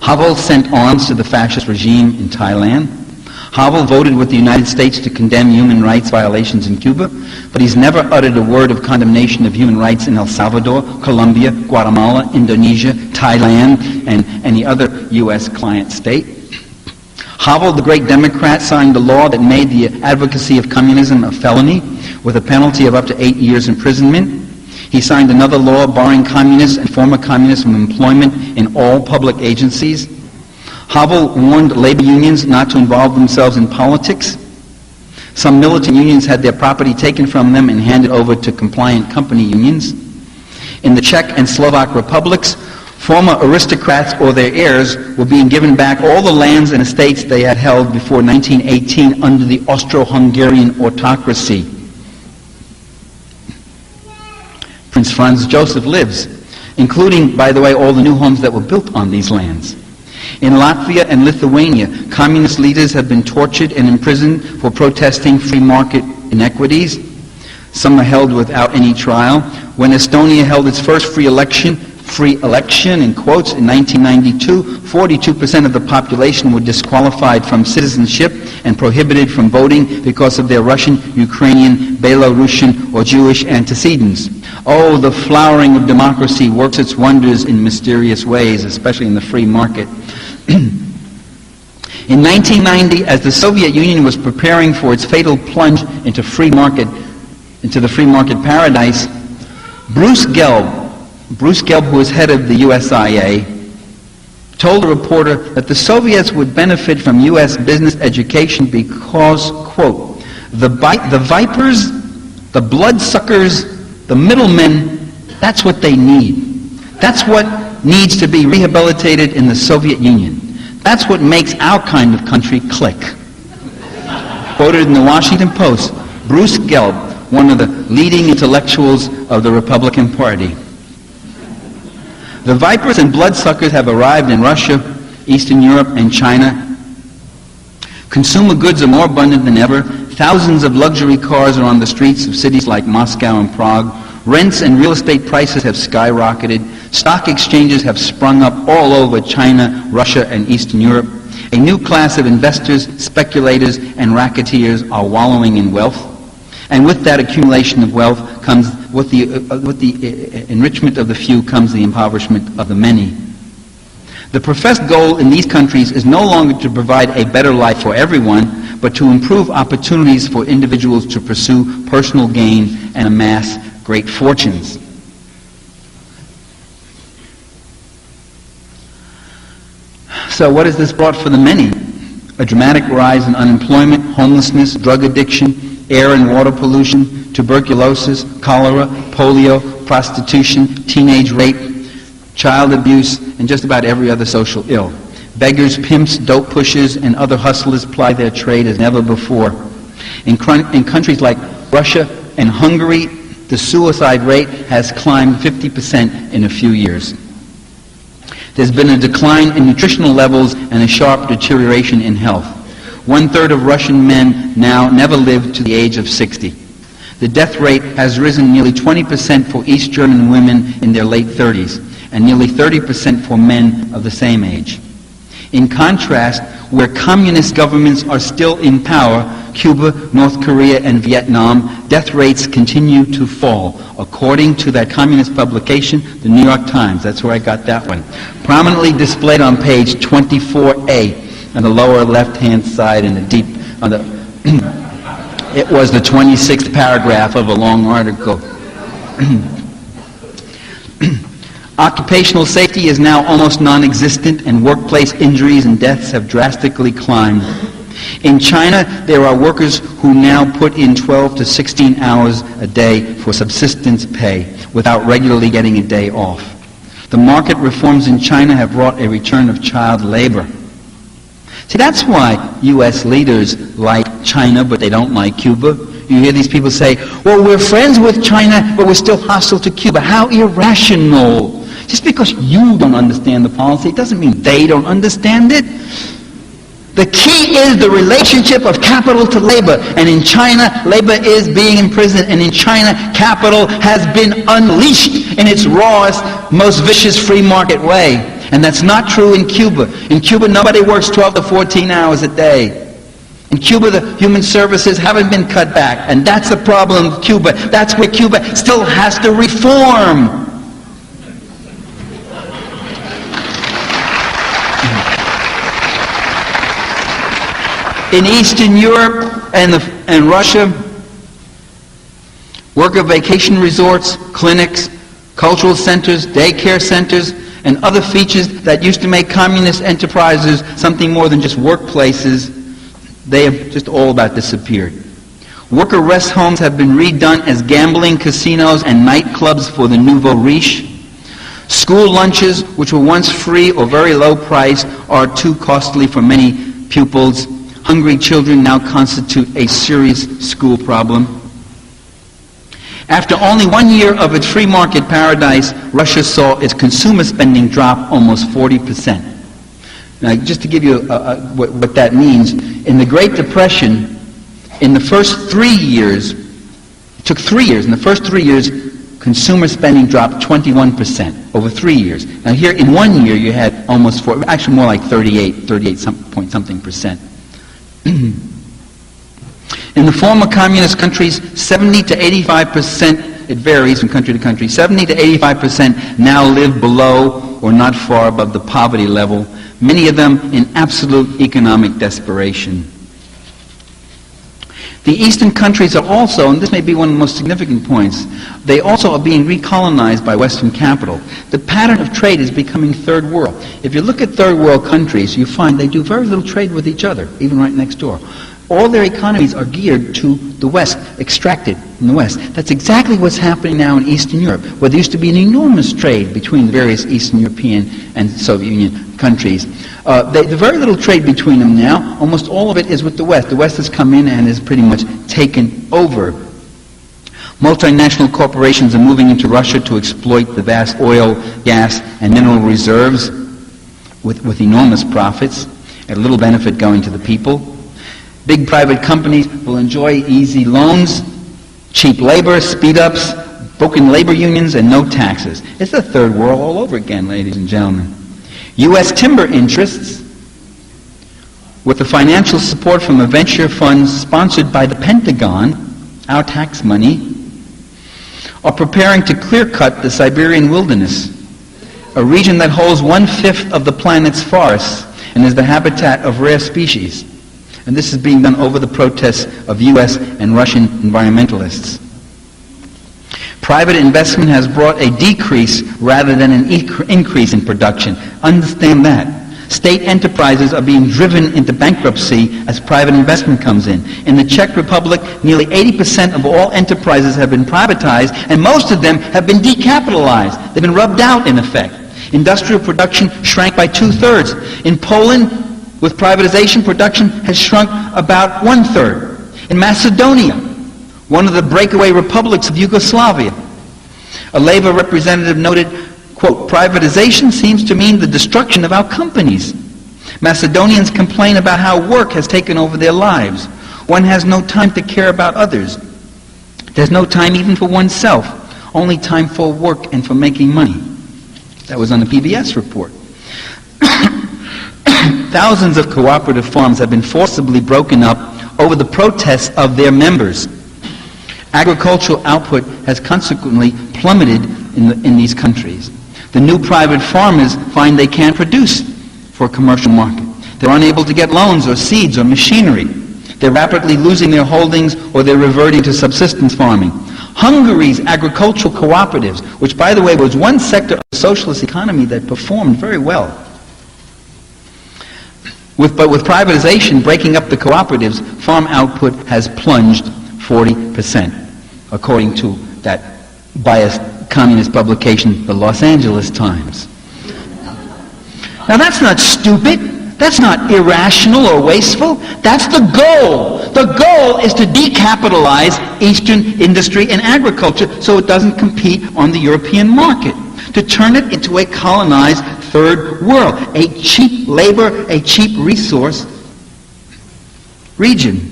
Havel sent arms to the fascist regime in Thailand. Havel voted with the United States to condemn human rights violations in Cuba, but he's never uttered a word of condemnation of human rights in El Salvador, Colombia, Guatemala, Indonesia, Thailand, and any other U.S. client state. Havel, the great Democrat, signed a law that made the advocacy of communism a felony with a penalty of up to 8 years imprisonment. He signed another law barring communists and former communists from employment in all public agencies. Havel warned labor unions not to involve themselves in politics. Some militant unions had their property taken from them and handed over to compliant company unions. In the Czech and Slovak republics, former aristocrats or their heirs were being given back all the lands and estates they had held before 1918 under the Austro-Hungarian autocracy. Prince Franz Joseph lives, including, by the way, all the new homes that were built on these lands. In Latvia and Lithuania, communist leaders have been tortured and imprisoned for protesting free market inequities. Some are held without any trial. When Estonia held its first free election, in quotes, in 1992, 42% of the population were disqualified from citizenship and prohibited from voting because of their Russian, Ukrainian, Belarusian, or Jewish antecedents. Oh, the flowering of democracy works its wonders in mysterious ways, especially in the free market. In 1990, as the Soviet Union was preparing for its fatal plunge into the free market paradise, Bruce Gelb, who was head of the USIA, told a reporter that the Soviets would benefit from U.S. business education because, quote, the vipers, the bloodsuckers, the middlemen, that's what they need. That's what needs to be rehabilitated in the Soviet Union. That's what makes our kind of country click. Quoted in the Washington Post, Bruce Gelb, one of the leading intellectuals of the Republican Party. The vipers and bloodsuckers have arrived in Russia, Eastern Europe, and China. Consumer goods are more abundant than ever. Thousands of luxury cars are on the streets of cities like Moscow and Prague. Rents and real estate prices have skyrocketed. Stock exchanges have sprung up all over China, Russia, and Eastern Europe. A new class of investors, speculators, and racketeers are wallowing in wealth. And with that accumulation of wealth comes, with the enrichment of the few comes the impoverishment of the many. The professed goal in these countries is no longer to provide a better life for everyone, but to improve opportunities for individuals to pursue personal gain and amass great fortunes. So what has this brought for the many? A dramatic rise in unemployment, homelessness, drug addiction, air and water pollution, tuberculosis, cholera, polio, prostitution, teenage rape, child abuse, and just about every other social ill. Beggars, pimps, dope pushers, and other hustlers ply their trade as never before. In countries like Russia and Hungary, the suicide rate has climbed 50% in a few years. There's been a decline in nutritional levels and a sharp deterioration in health. 1/3 of Russian men now never live to the age of 60. The death rate has risen nearly 20% for East German women in their late 30s, and nearly 30% for men of the same age. In contrast, where communist governments are still in power, Cuba, North Korea, and Vietnam, death rates continue to fall, according to that communist publication, the New York Times. That's where I got that one. Prominently displayed on page 24A, on the lower left-hand side in the deep, on the, it was the 26th paragraph of a long article. Occupational safety is now almost non-existent, and workplace injuries and deaths have drastically climbed. In China, there are workers who now put in 12 to 16 hours a day for subsistence pay without regularly getting a day off. The market reforms in China have brought a return of child labor. See, that's why U.S. leaders like China, but they don't like Cuba. You hear these people say, well, we're friends with China, but we're still hostile to Cuba. How irrational. Just because you don't understand the policy, it doesn't mean they don't understand it. The key is the relationship of capital to labor. And in China, labor is being imprisoned. And in China, capital has been unleashed in its rawest, most vicious free market way. And that's not true in Cuba. In Cuba, nobody works 12 to 14 hours a day. In Cuba, the human services haven't been cut back. And that's the problem with Cuba. That's where Cuba still has to reform. In Eastern Europe and Russia, worker vacation resorts, clinics, cultural centers, daycare centers, and other features that used to make communist enterprises something more than just workplaces, they have just all about disappeared. Worker rest homes have been redone as gambling casinos and nightclubs for the nouveau riche. School lunches, which were once free or very low priced, are too costly for many pupils. Hungry children now constitute a serious school problem. After only 1 year of its free market paradise, Russia saw its consumer spending drop almost 40%. Now, just to give you what that means, in the Great Depression, in the first 3 years, It took 3 years. In the first 3 years, consumer spending dropped 21% over 3 years. Now here, in 1 year, you had almost actually more like 38 point something percent. In the former communist countries, 70 to 85%, it varies from country to country, 70 to 85% now live below or not far above the poverty level, many of them in absolute economic desperation. The eastern countries are also, and this may be one of the most significant points, they also are being recolonized by Western capital. The pattern of trade is becoming third world. If you look at third world countries, you find they do very little trade with each other, even right next door. All their economies are geared to the West, extracted from the West. That's exactly what's happening now in Eastern Europe, where there used to be an enormous trade between the various Eastern European and Soviet Union countries. There's very little trade between them now. Almost all of it is with the West. The West has come in and has pretty much taken over. Multinational corporations are moving into Russia to exploit the vast oil, gas, and mineral reserves with enormous profits, and little benefit going to the people. Big private companies will enjoy easy loans, cheap labor, speed-ups, broken labor unions, and no taxes. It's the third world all over again, ladies and gentlemen. U.S. timber interests, with the financial support from a venture fund sponsored by the Pentagon, our tax money, are preparing to clear-cut the Siberian wilderness, a region that holds 1/5 of the planet's forests and is the habitat of rare species. And this is being done over the protests of U.S. and Russian environmentalists. Private investment has brought a decrease rather than an increase in production. Understand that. State enterprises are being driven into bankruptcy as private investment comes in. In the Czech Republic, nearly 80% of all enterprises have been privatized, and most of them have been decapitalized. They've been rubbed out, in effect. Industrial production shrank by 2/3. In Poland, with privatization, production has shrunk about 1/3. In Macedonia, one of the breakaway republics of Yugoslavia, a labor representative noted, quote, "Privatization seems to mean the destruction of our companies. Macedonians complain about how work has taken over their lives. One has no time to care about others. There's no time even for oneself, only time for work and for making money." That was on the PBS report. Thousands of cooperative farms have been forcibly broken up over the protests of their members. Agricultural output has consequently plummeted in these countries. The new private farmers find they can't produce for a commercial market. They're unable to get loans or seeds or machinery. They're rapidly losing their holdings, or they're reverting to subsistence farming. Hungary's agricultural cooperatives, which by the way was one sector of the socialist economy that performed very well, but with privatization breaking up the cooperatives, farm output has plunged 40%, according to that biased communist publication, the Los Angeles Times. Now that's not stupid. That's not irrational or wasteful. That's the goal. The goal is to decapitalize Eastern industry and agriculture so it doesn't compete on the European market, to turn it into a colonized third world, a cheap labor, a cheap resource region.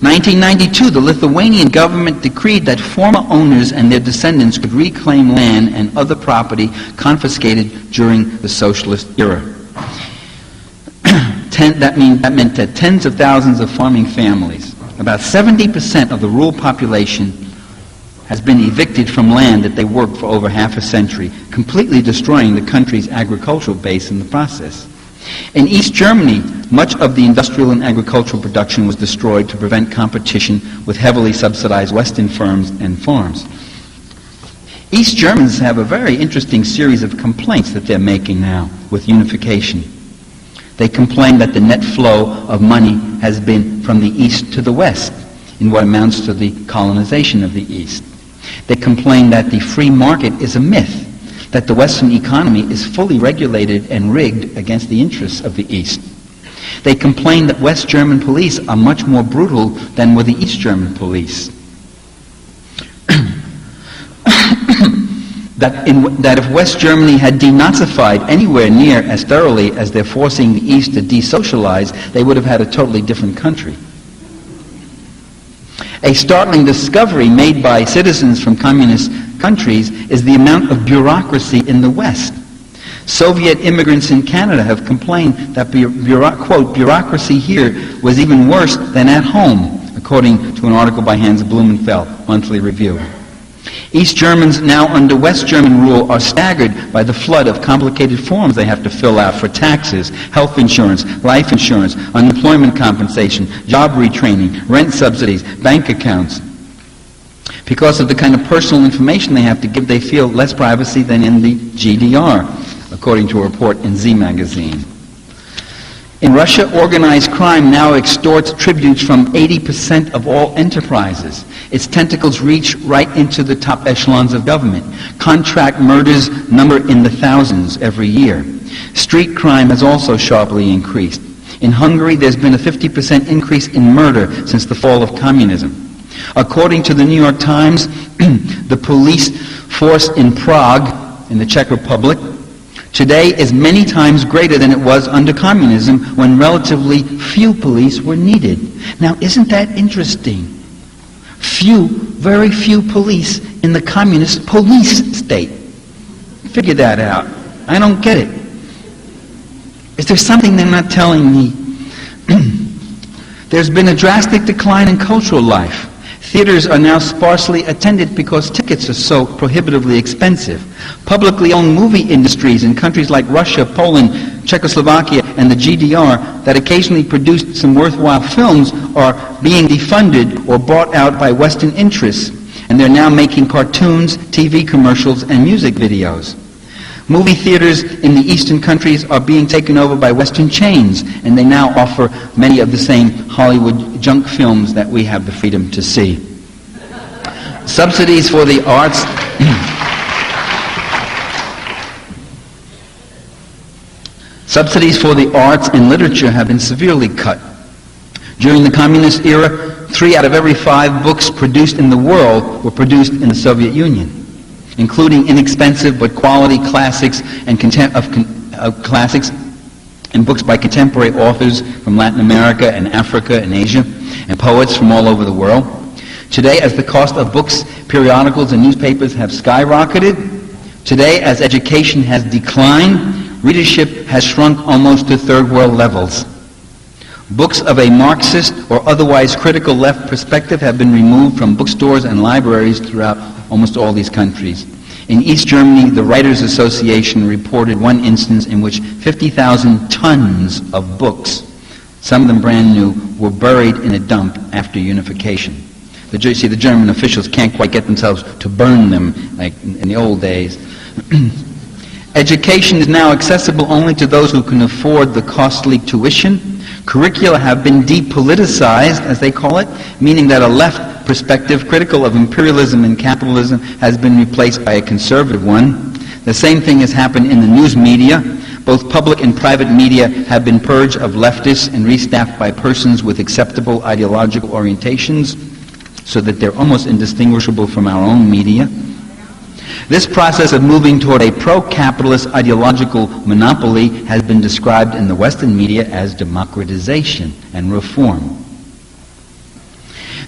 1992, the Lithuanian government decreed that former owners and their descendants could reclaim land and other property confiscated during the socialist era. That meant that tens of thousands of farming families, about 70% of the rural population, has been evicted from land that they worked for over half a century, completely destroying the country's agricultural base in the process. In East Germany, much of the industrial and agricultural production was destroyed to prevent competition with heavily subsidized Western firms and farms. East Germans have a very interesting series of complaints that they're making now with unification. They complain that the net flow of money has been from the East to the West in what amounts to the colonization of the East. They complain that the free market is a myth, that the Western economy is fully regulated and rigged against the interests of the East. They complain that West German police are much more brutal than were the East German police. That if West Germany had denazified anywhere near as thoroughly as they're forcing the East to desocialize, they would have had a totally different country. A startling discovery made by citizens from communist countries is the amount of bureaucracy in the West. Soviet immigrants in Canada have complained that, quote, bureaucracy here was even worse than at home, according to an article by Hans Blumenfeld, Monthly Review. East Germans now under West German rule are staggered by the flood of complicated forms they have to fill out for taxes, health insurance, life insurance, unemployment compensation, job retraining, rent subsidies, bank accounts. Because of the kind of personal information they have to give, they feel less privacy than in the GDR, according to a report in Z Magazine. In Russia, organized crime now extorts tributes from 80% of all enterprises. Its tentacles reach right into the top echelons of government. Contract murders number in the thousands every year. Street crime has also sharply increased. In Hungary, there's been a 50% increase in murder since the fall of communism. According to the New York Times, the police force in Prague, in the Czech Republic, today is many times greater than it was under communism, when relatively few police were needed. Now, isn't that interesting? Very few police in the communist police state. Figure that out. I don't get it. Is there something they're not telling me? There's been a drastic decline in cultural life. Theaters are now sparsely attended because tickets are so prohibitively expensive. Publicly owned movie industries in countries like Russia, Poland, Czechoslovakia, and the GDR that occasionally produced some worthwhile films are being defunded or bought out by Western interests, and they're now making cartoons, TV commercials, and music videos. Movie theaters in the Eastern countries are being taken over by Western chains, and they now offer many of the same Hollywood junk films that we have the freedom to see. Subsidies for the arts... Subsidies for the arts and literature have been severely cut. During the communist era, 3 out of every 5 books produced in the world were produced in the Soviet Union, including inexpensive but quality classics and classics and books by contemporary authors from Latin America and Africa and Asia, and poets from all over the world. Today, as the cost of books, periodicals, and newspapers have skyrocketed, today, as education has declined, readership has shrunk almost to third world levels. Books of a Marxist or otherwise critical left perspective have been removed from bookstores and libraries throughout almost all these countries. In East Germany, the Writers Association reported one instance in which 50,000 tons of books, some of them brand new, were buried in a dump after unification. The German officials can't quite get themselves to burn them like in the old days. Education is now accessible only to those who can afford the costly tuition. Curricula have been depoliticized, as they call it, meaning that a left perspective critical of imperialism and capitalism has been replaced by a conservative one. The same thing has happened in the news media. Both public and private media have been purged of leftists and restaffed by persons with acceptable ideological orientations, so that they're almost indistinguishable from our own media. This process of moving toward a pro-capitalist ideological monopoly has been described in the Western media as democratization and reform.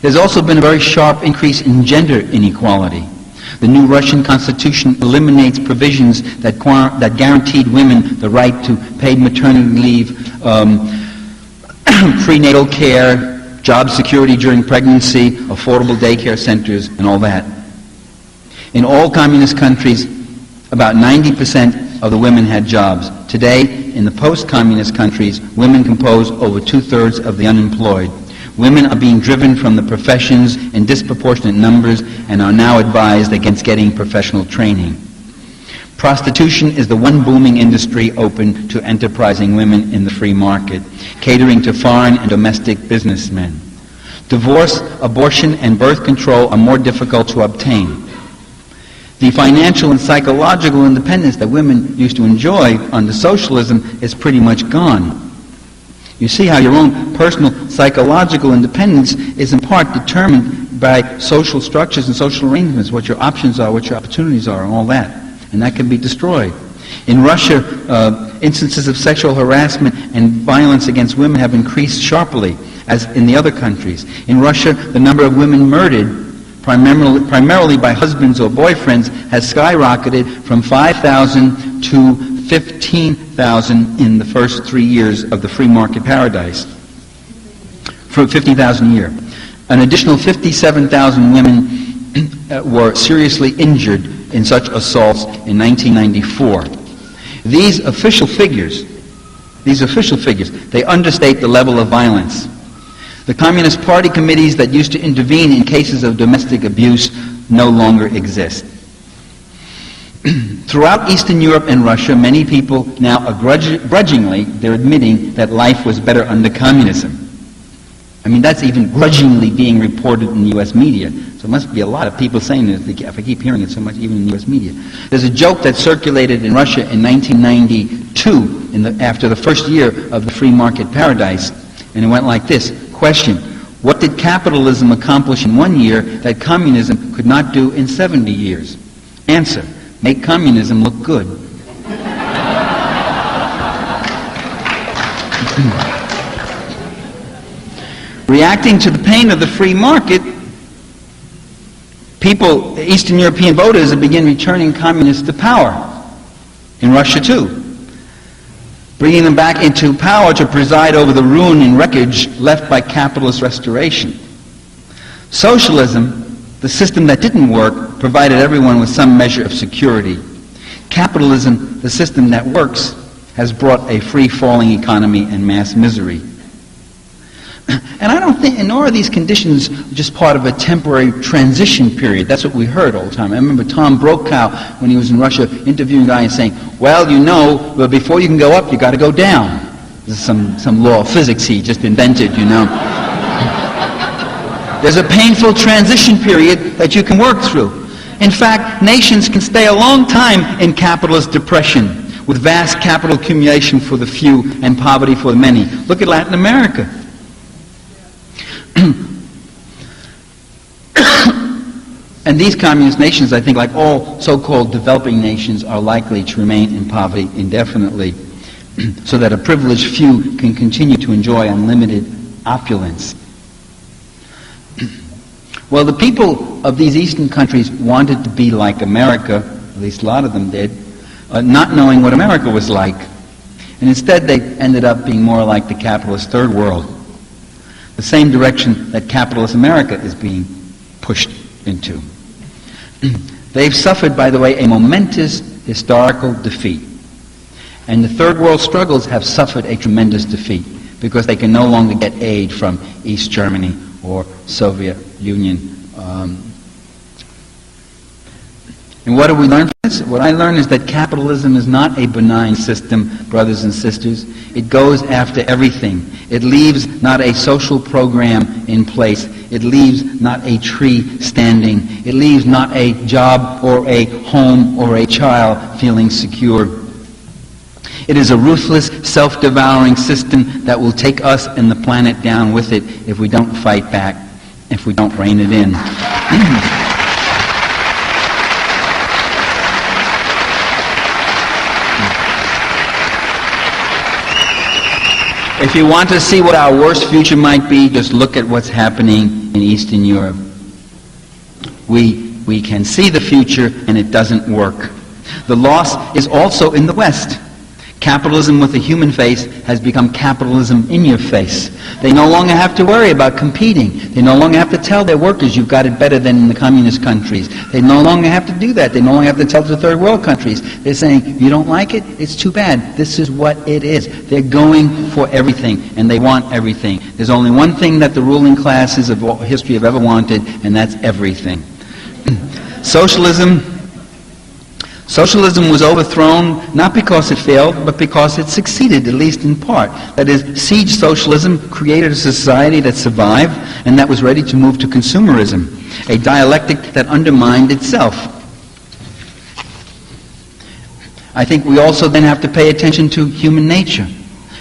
There's also been a very sharp increase in gender inequality. The new Russian constitution eliminates provisions that guaranteed women the right to paid maternity leave, prenatal care, job security during pregnancy, affordable daycare centers, and all that. In all communist countries, about 90% of the women had jobs. Today, in the post-communist countries, women compose over 2/3 of the unemployed. Women are being driven from the professions in disproportionate numbers and are now advised against getting professional training. Prostitution is the one booming industry open to enterprising women in the free market, catering to foreign and domestic businessmen. Divorce, abortion, and birth control are more difficult to obtain. The financial and psychological independence that women used to enjoy under socialism is pretty much gone. You see how your own personal psychological independence is in part determined by social structures and social arrangements, what your options are, what your opportunities are, and all that. And that can be destroyed. In Russia, instances of sexual harassment and violence against women have increased sharply, as in the other countries. In Russia, the number of women murdered primarily by husbands or boyfriends has skyrocketed from 5,000 to 15,000 in the first 3 years of the free market paradise. For 50,000 a year. An additional 57,000 women were seriously injured in such assaults in 1994. These official figures, they understate the level of violence. The Communist Party committees that used to intervene in cases of domestic abuse no longer exist. Throughout Eastern Europe and Russia, many people now grudgingly, they're admitting that life was better under communism. I mean, that's even grudgingly being reported in the U.S. media. So it must be a lot of people saying this, if I keep hearing it so much, even in the U.S. media. There's a joke that circulated in Russia in 1992, after the first year of the free market paradise, and it went like this. Question: what did capitalism accomplish in 1 year that communism could not do in 70 years? Answer: make communism look good. Reacting to the pain of the free market, Eastern European voters have begun returning communists to power. In Russia too. Bringing them back into power to preside over the ruin and wreckage left by capitalist restoration. Socialism, the system that didn't work, provided everyone with some measure of security. Capitalism, the system that works, has brought a free-falling economy and mass misery. And I don't think, nor are these conditions just part of a temporary transition period. That's what we heard all the time. I remember Tom Brokaw, when he was in Russia, interviewing a guy and saying, well, you know, but before you can go up, you got to go down. This is some law of physics he just invented, you know. There's a painful transition period that you can work through. In fact, nations can stay a long time in capitalist depression, with vast capital accumulation for the few and poverty for the many. Look at Latin America. And these communist nations, I think, like all so-called developing nations, are likely to remain in poverty indefinitely, so that a privileged few can continue to enjoy unlimited opulence. Well, the people of these eastern countries wanted to be like America, at least a lot of them did, not knowing what America was like. And instead they ended up being more like the capitalist third world, the same direction that capitalist America is being pushed into. They've suffered, by the way, a momentous historical defeat. And the third world struggles have suffered a tremendous defeat because they can no longer get aid from East Germany or Soviet Union. And what do we learn from this? What I learned is that capitalism is not a benign system, brothers and sisters. It goes after everything. It leaves not a social program in place. It leaves not a tree standing. It leaves not a job or a home or a child feeling secure. It is a ruthless, self-devouring system that will take us and the planet down with it if we don't fight back, if we don't rein it in. If you want to see what our worst future might be, just look at what's happening in Eastern Europe. We can see the future, and it doesn't work. The loss is also in the West. Capitalism with a human face has become capitalism in your face. They no longer have to worry about competing. They no longer have to tell their workers you've got it better than in the communist countries. They no longer have to do that. They no longer have to tell the third world countries. They're saying, you don't like it? It's too bad. This is what it is. They're going for everything, and they want everything. There's only one thing that the ruling classes of history have ever wanted, and that's everything. Socialism was overthrown not because it failed, but because it succeeded, at least in part. That is, siege socialism created a society that survived and that was ready to move to consumerism, a dialectic that undermined itself. I think we also then have to pay attention to human nature.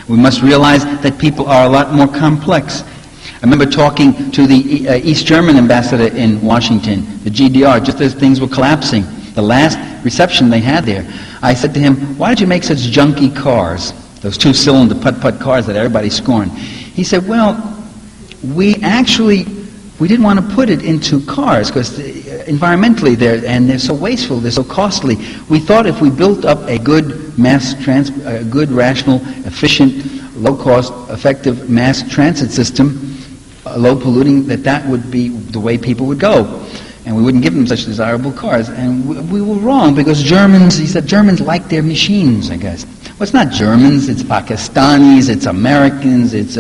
We must realize that people are a lot more complex. I remember talking to the East German ambassador in Washington, the GDR, just as things were collapsing. The last reception they had there, I said to him, why did you make such junky cars, those two-cylinder putt-putt cars that everybody scorned? He said, well, we didn't want to put it into cars because environmentally they're so wasteful, they're so costly. We thought if we built up a good a good, rational, efficient, low-cost, effective mass transit system, low polluting, that would be the way people would go. And we wouldn't give them such desirable cars. And we were wrong, because he said Germans like their machines, I guess. Well, it's not Germans, it's Pakistanis, it's Americans, it's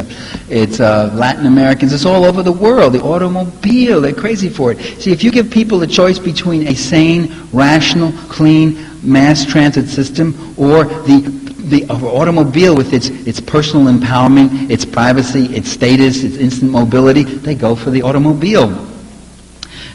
Latin Americans, it's all over the world. The automobile, they're crazy for it. See, if you give people a choice between a sane, rational, clean mass transit system or the automobile with its personal empowerment, its privacy, its status, its instant mobility, they go for the automobile.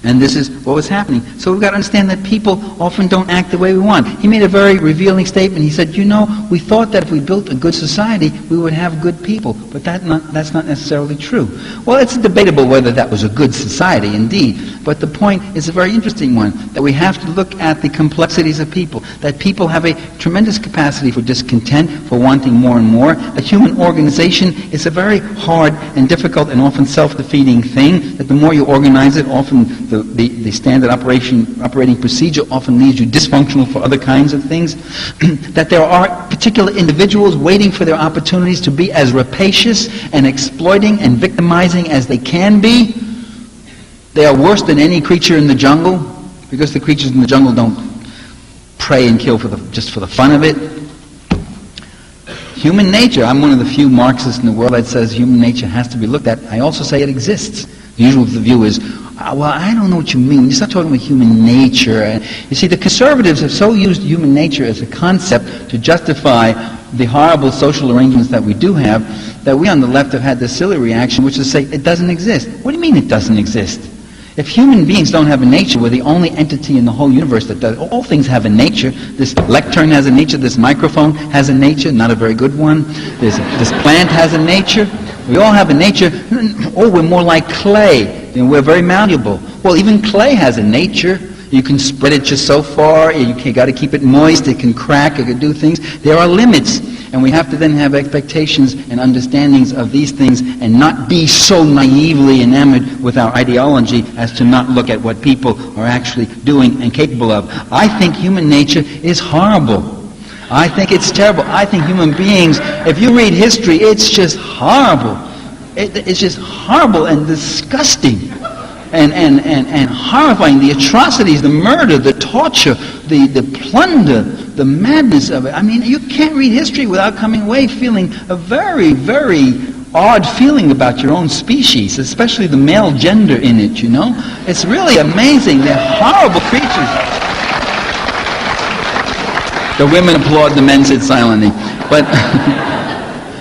And this is what was happening. So we've got to understand that people often don't act the way we want. He made a very revealing statement. He said, we thought that if we built a good society, we would have good people. But that's not necessarily true. Well, it's debatable whether that was a good society, indeed. But the point is a very interesting one, that we have to look at the complexities of people, that people have a tremendous capacity for discontent, for wanting more and more. A human organization is a very hard and difficult and often self-defeating thing, that the more you organize it, often the standard operating procedure often leaves you dysfunctional for other kinds of things, that there are particular individuals waiting for their opportunities to be as rapacious and exploiting and victimizing as they can be. They are worse than any creature in the jungle, because the creatures in the jungle don't prey and kill just for the fun of it. Human nature, I'm one of the few Marxists in the world that says human nature has to be looked at. I also say it exists. The usual view is, well, I don't know what you mean. When you start talking about human nature, you see, the conservatives have so used human nature as a concept to justify the horrible social arrangements that we do have, that we on the left have had this silly reaction, which is to say, it doesn't exist. What do you mean it doesn't exist? If human beings don't have a nature, we're the only entity in the whole universe that does. All things have a nature. This lectern has a nature. This microphone has a nature, not a very good one. This plant has a nature. We all have a nature. Oh, we're more like clay. We're very malleable. Well, even clay has a nature. You can spread it just so far. You got to keep it moist. It can crack. It can do things. There are limits. And we have to then have expectations and understandings of these things and not be so naively enamored with our ideology as to not look at what people are actually doing and capable of. I think human nature is horrible. I think it's terrible. I think human beings, if you read history, it's just horrible. It's just horrible and disgusting and horrifying. The atrocities, the murder, the torture, the plunder, the madness of it. I mean, you can't read history without coming away feeling a very, very odd feeling about your own species, especially the male gender in it, It's really amazing. They're horrible creatures. The women applaud, the men sit silently.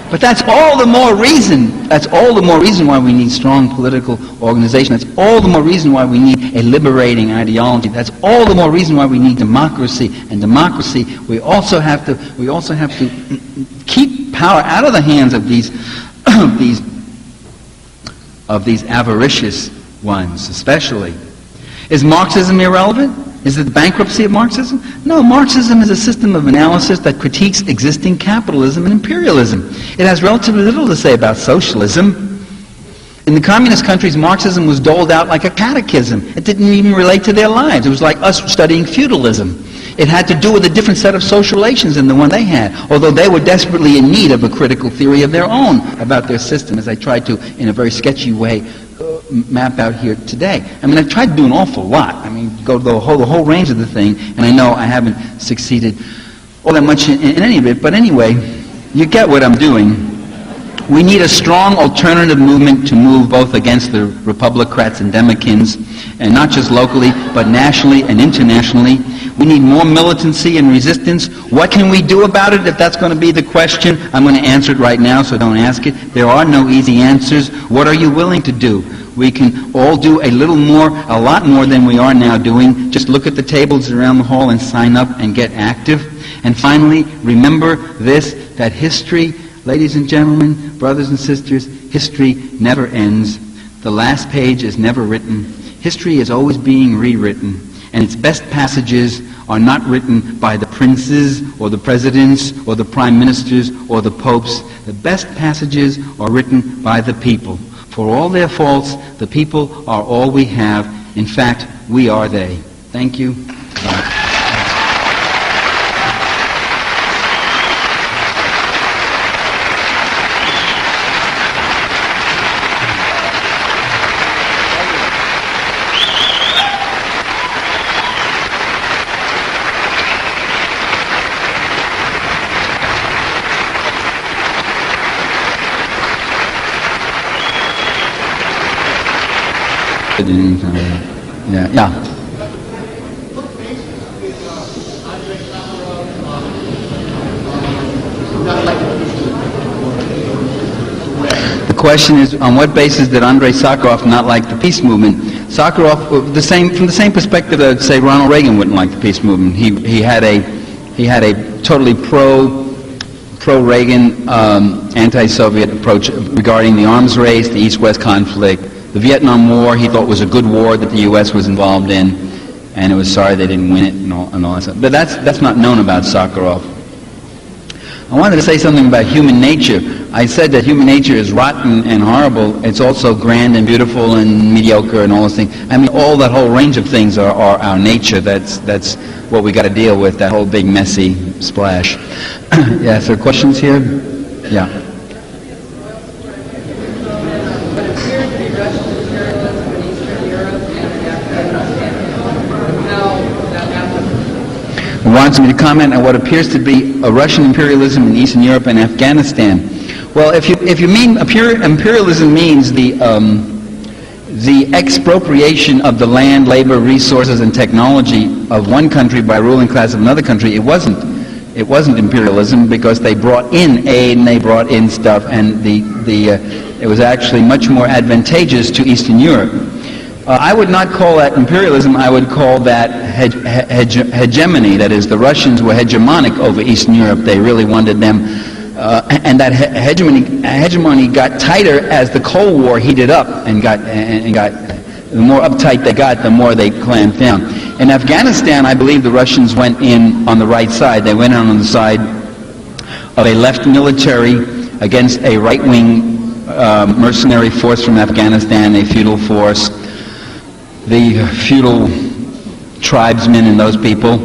But that's all the more reason. That's all the more reason why we need strong political organization. That's all the more reason why we need a liberating ideology. That's all the more reason why we need democracy. And democracy, we also have to keep power out of the hands of these avaricious ones, especially. Is Marxism irrelevant? Is it the bankruptcy of Marxism? No, Marxism is a system of analysis that critiques existing capitalism and imperialism. It has relatively little to say about socialism. In the communist countries, Marxism was doled out like a catechism. It didn't even relate to their lives. It was like us studying feudalism. It had to do with a different set of social relations than the one they had, although they were desperately in need of a critical theory of their own about their system, as I tried to, in a very sketchy way, map out here today. I mean, I've tried to do an awful lot. I mean, go to the whole range of the thing, and I know I haven't succeeded all that much in any of it, but anyway, you get what I'm doing. We need a strong alternative movement to move both against the Republicrats and Demokins, and not just locally, but nationally and internationally. We need more militancy and resistance. What can we do about it, if that's going to be the question? I'm going to answer it right now, so don't ask it. There are no easy answers. What are you willing to do? We can all do a lot more than we are now doing. Just look at the tables around the hall and sign up and get active. And finally, remember this, that history, ladies and gentlemen, brothers and sisters, history never ends. The last page is never written. History is always being rewritten. And its best passages are not written by the princes or the presidents or the prime ministers or the popes. The best passages are written by the people. For all their faults, the people are all we have. In fact, we are they. Thank you. Yeah. The question is, on what basis did Andrei Sakharov not like the peace movement? Sakharov, from the same perspective, I would say Ronald Reagan wouldn't like the peace movement. He had a totally pro-Reagan, anti-Soviet approach regarding the arms race, the East-West conflict. The Vietnam War, he thought, was a good war that the U.S. was involved in, and it was sorry they didn't win it and all that stuff. But that's not known about Sakharov. I wanted to say something about human nature. I said that human nature is rotten and horrible. It's also grand and beautiful and mediocre and all those things. I mean, all that whole range of things are our nature. That's what we got to deal with, that whole big messy splash. Yeah, so questions here? Yeah. Wants me to comment on what appears to be a Russian imperialism in Eastern Europe and Afghanistan. Well, if you mean imperialism means the expropriation of the land, labor, resources, and technology of one country by a ruling class of another country, it wasn't imperialism, because they brought in aid and they brought in stuff, and it was actually much more advantageous to Eastern Europe. I would not call that imperialism. I would call that hegemony. That is, the Russians were hegemonic over Eastern Europe. They really wanted them, and that hegemony got tighter as the Cold War heated up and got the more uptight they got, the more they clamped down. In Afghanistan, I believe the Russians went in on the right side. They went on the side of a left military against a right-wing mercenary force from Afghanistan, a feudal force. The feudal tribesmen and those people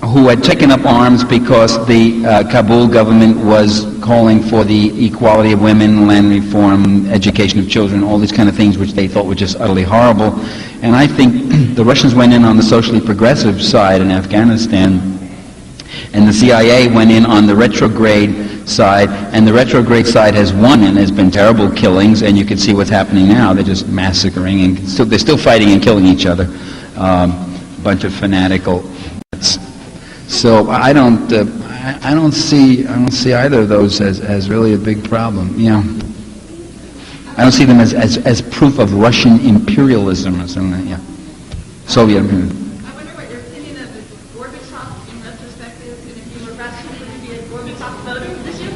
who had taken up arms because the Kabul government was calling for the equality of women, land reform, education of children, all these kind of things which they thought were just utterly horrible. And I think the Russians went in on the socially progressive side in Afghanistan, and the CIA went in on the retrograde side, and the retrograde side has won, and there's been terrible killings, and you can see what's happening now. They're just massacring, and they're still fighting and killing each other. A bunch of fanatical. So I don't see either of those as really a big problem. Yeah, I don't see them as proof of Russian imperialism or something like that. Yeah, Soviet imperialism. I wonder what your opinion of Gorbachev in retrospect is, and if you were Russian, would you be a Gorbachev voter this year?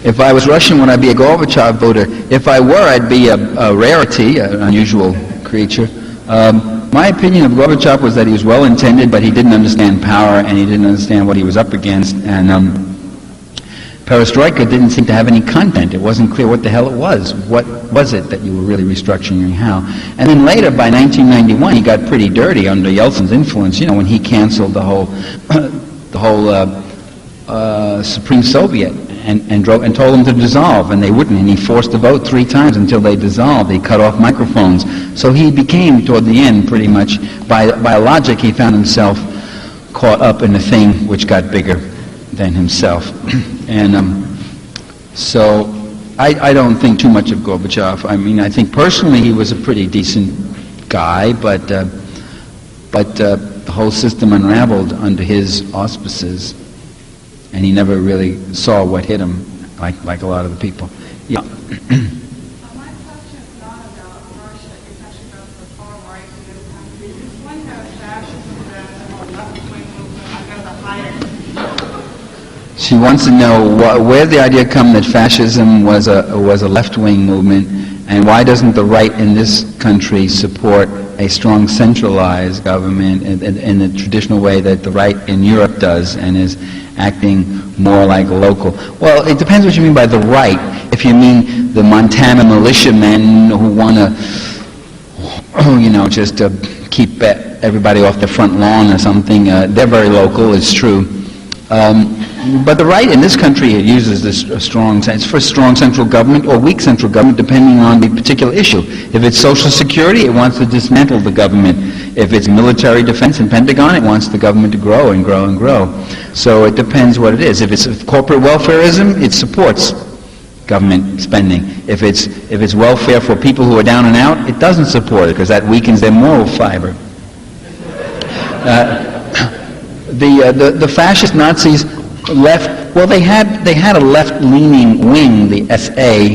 If I was Russian, would I be a Gorbachev voter? If I were, I'd be a rarity, an unusual creature. My opinion of Gorbachev was that he was well-intended, but he didn't understand power, and he didn't understand what he was up against. And Perestroika didn't seem to have any content. It wasn't clear what the hell it was. What was it that you were really restructuring and how? And then later, by 1991, he got pretty dirty under Yeltsin's influence, you know, when he canceled the whole Supreme Soviet and told them to dissolve, and they wouldn't, and he forced the vote 3 times until they dissolved. He cut off microphones. So he became, toward the end, pretty much, by logic, he found himself caught up in a thing which got bigger than himself. And so I don't think too much of Gorbachev. I mean, I think personally he was a pretty decent guy, but the whole system unraveled under his auspices, and he never really saw what hit him, like a lot of the people. Yeah. My question is not about Russia, it's actually about the far right in this country. It's one of fascism and the left-wing movement, I know the higher. She wants to know where the idea come that fascism was a left-wing movement, and why doesn't the right in this country support a strong centralized government in the traditional way that the right in Europe does, and acting more like local. Well, it depends what you mean by the right. If you mean the Montana militiamen who want to, just keep everybody off the front lawn or something, they're very local, it's true. But the right in this country uses this strong sense for strong central government or weak central government depending on the particular issue. If it's Social Security, it wants to dismantle the government. If it's military defense and Pentagon, it wants the government to grow and grow and grow. So it depends what it is. If it's corporate welfareism, it supports government spending. If it's welfare for people who are down and out, it doesn't support it because that weakens their moral fiber. The fascist Nazis left, well, they had a left-leaning wing, the SA,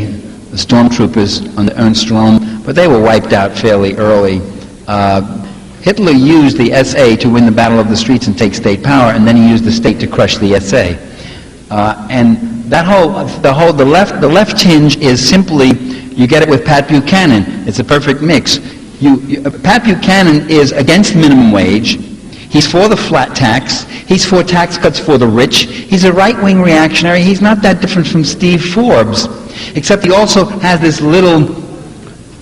the stormtroopers under Ernst Röhm, but they were wiped out fairly early. Hitler used the SA to win the battle of the streets and take state power, and then he used the state to crush the SA. And that the left hinge is simply, you get it with Pat Buchanan. It's a perfect mix. Pat Buchanan is against minimum wage. He's for the flat tax. He's for tax cuts for the rich. He's a right-wing reactionary. He's not that different from Steve Forbes, except he also has this little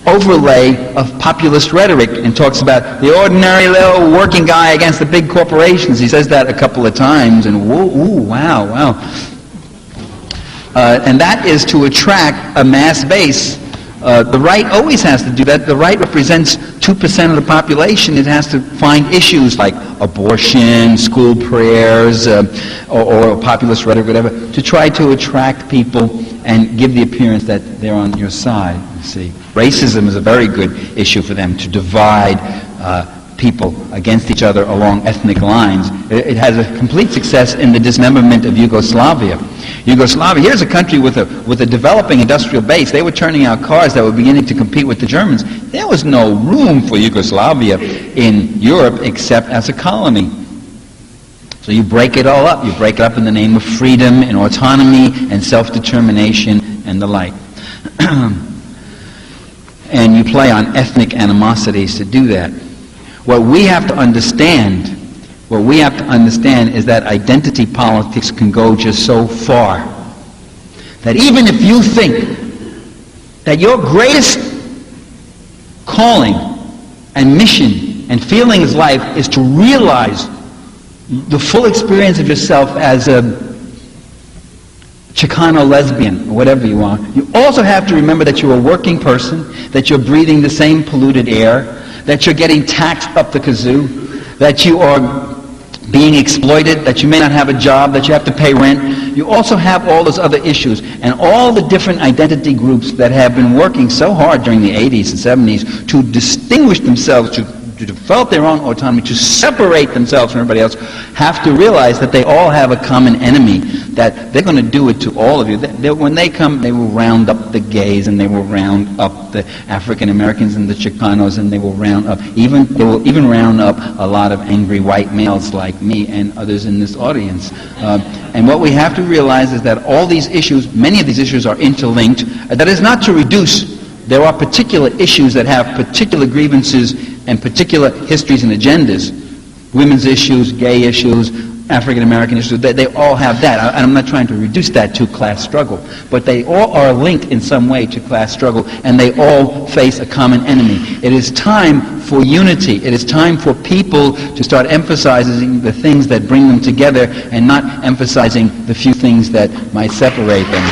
overlay of populist rhetoric and talks about the ordinary little working guy against the big corporations. He says that a couple of times, and wow. And that is to attract a mass base. The right always has to do that. The right represents 2% of the population. It has to find issues like abortion, school prayers, or populist rhetoric, whatever, to try to attract people and give the appearance that they're on your side, you see. Racism is a very good issue for them, to divide people against each other along ethnic lines. It has a complete success in the dismemberment of Yugoslavia. Here's a country with a developing industrial base. They were turning out cars that were beginning to compete with the Germans. There was no room for Yugoslavia in Europe except as a colony. So you break it all up. You break it up in the name of freedom and autonomy and self-determination and the like. And you play on ethnic animosities to do that. What we have to understand is that identity politics can go just so far that even if you think that your greatest calling and mission and feeling in life is to realize the full experience of yourself as a Chicano lesbian, or whatever you are, you also have to remember that you're a working person, that you're breathing the same polluted air, that you're getting taxed up the kazoo, that you are being exploited, that you may not have a job, that you have to pay rent. You also have all those other issues. And all the different identity groups that have been working so hard during the 80s and 70s to distinguish themselves, to develop their own autonomy, to separate themselves from everybody else, have to realize that they all have a common enemy, that they're going to do it to all of you. When they come, they will round up the gays, and they will round up the African Americans and the Chicanos, and they will round up, they will even round up a lot of angry white males like me and others in this audience. And what we have to realize is that all these issues, many of these issues are interlinked. That is not to reduce. There are particular issues that have particular grievances and particular histories and agendas. Women's issues, gay issues, African American issues, they all have that. I'm not trying to reduce that to class struggle, but they all are linked in some way to class struggle, and they all face a common enemy. It is time for unity. It is time for people to start emphasizing the things that bring them together and not emphasizing the few things that might separate them.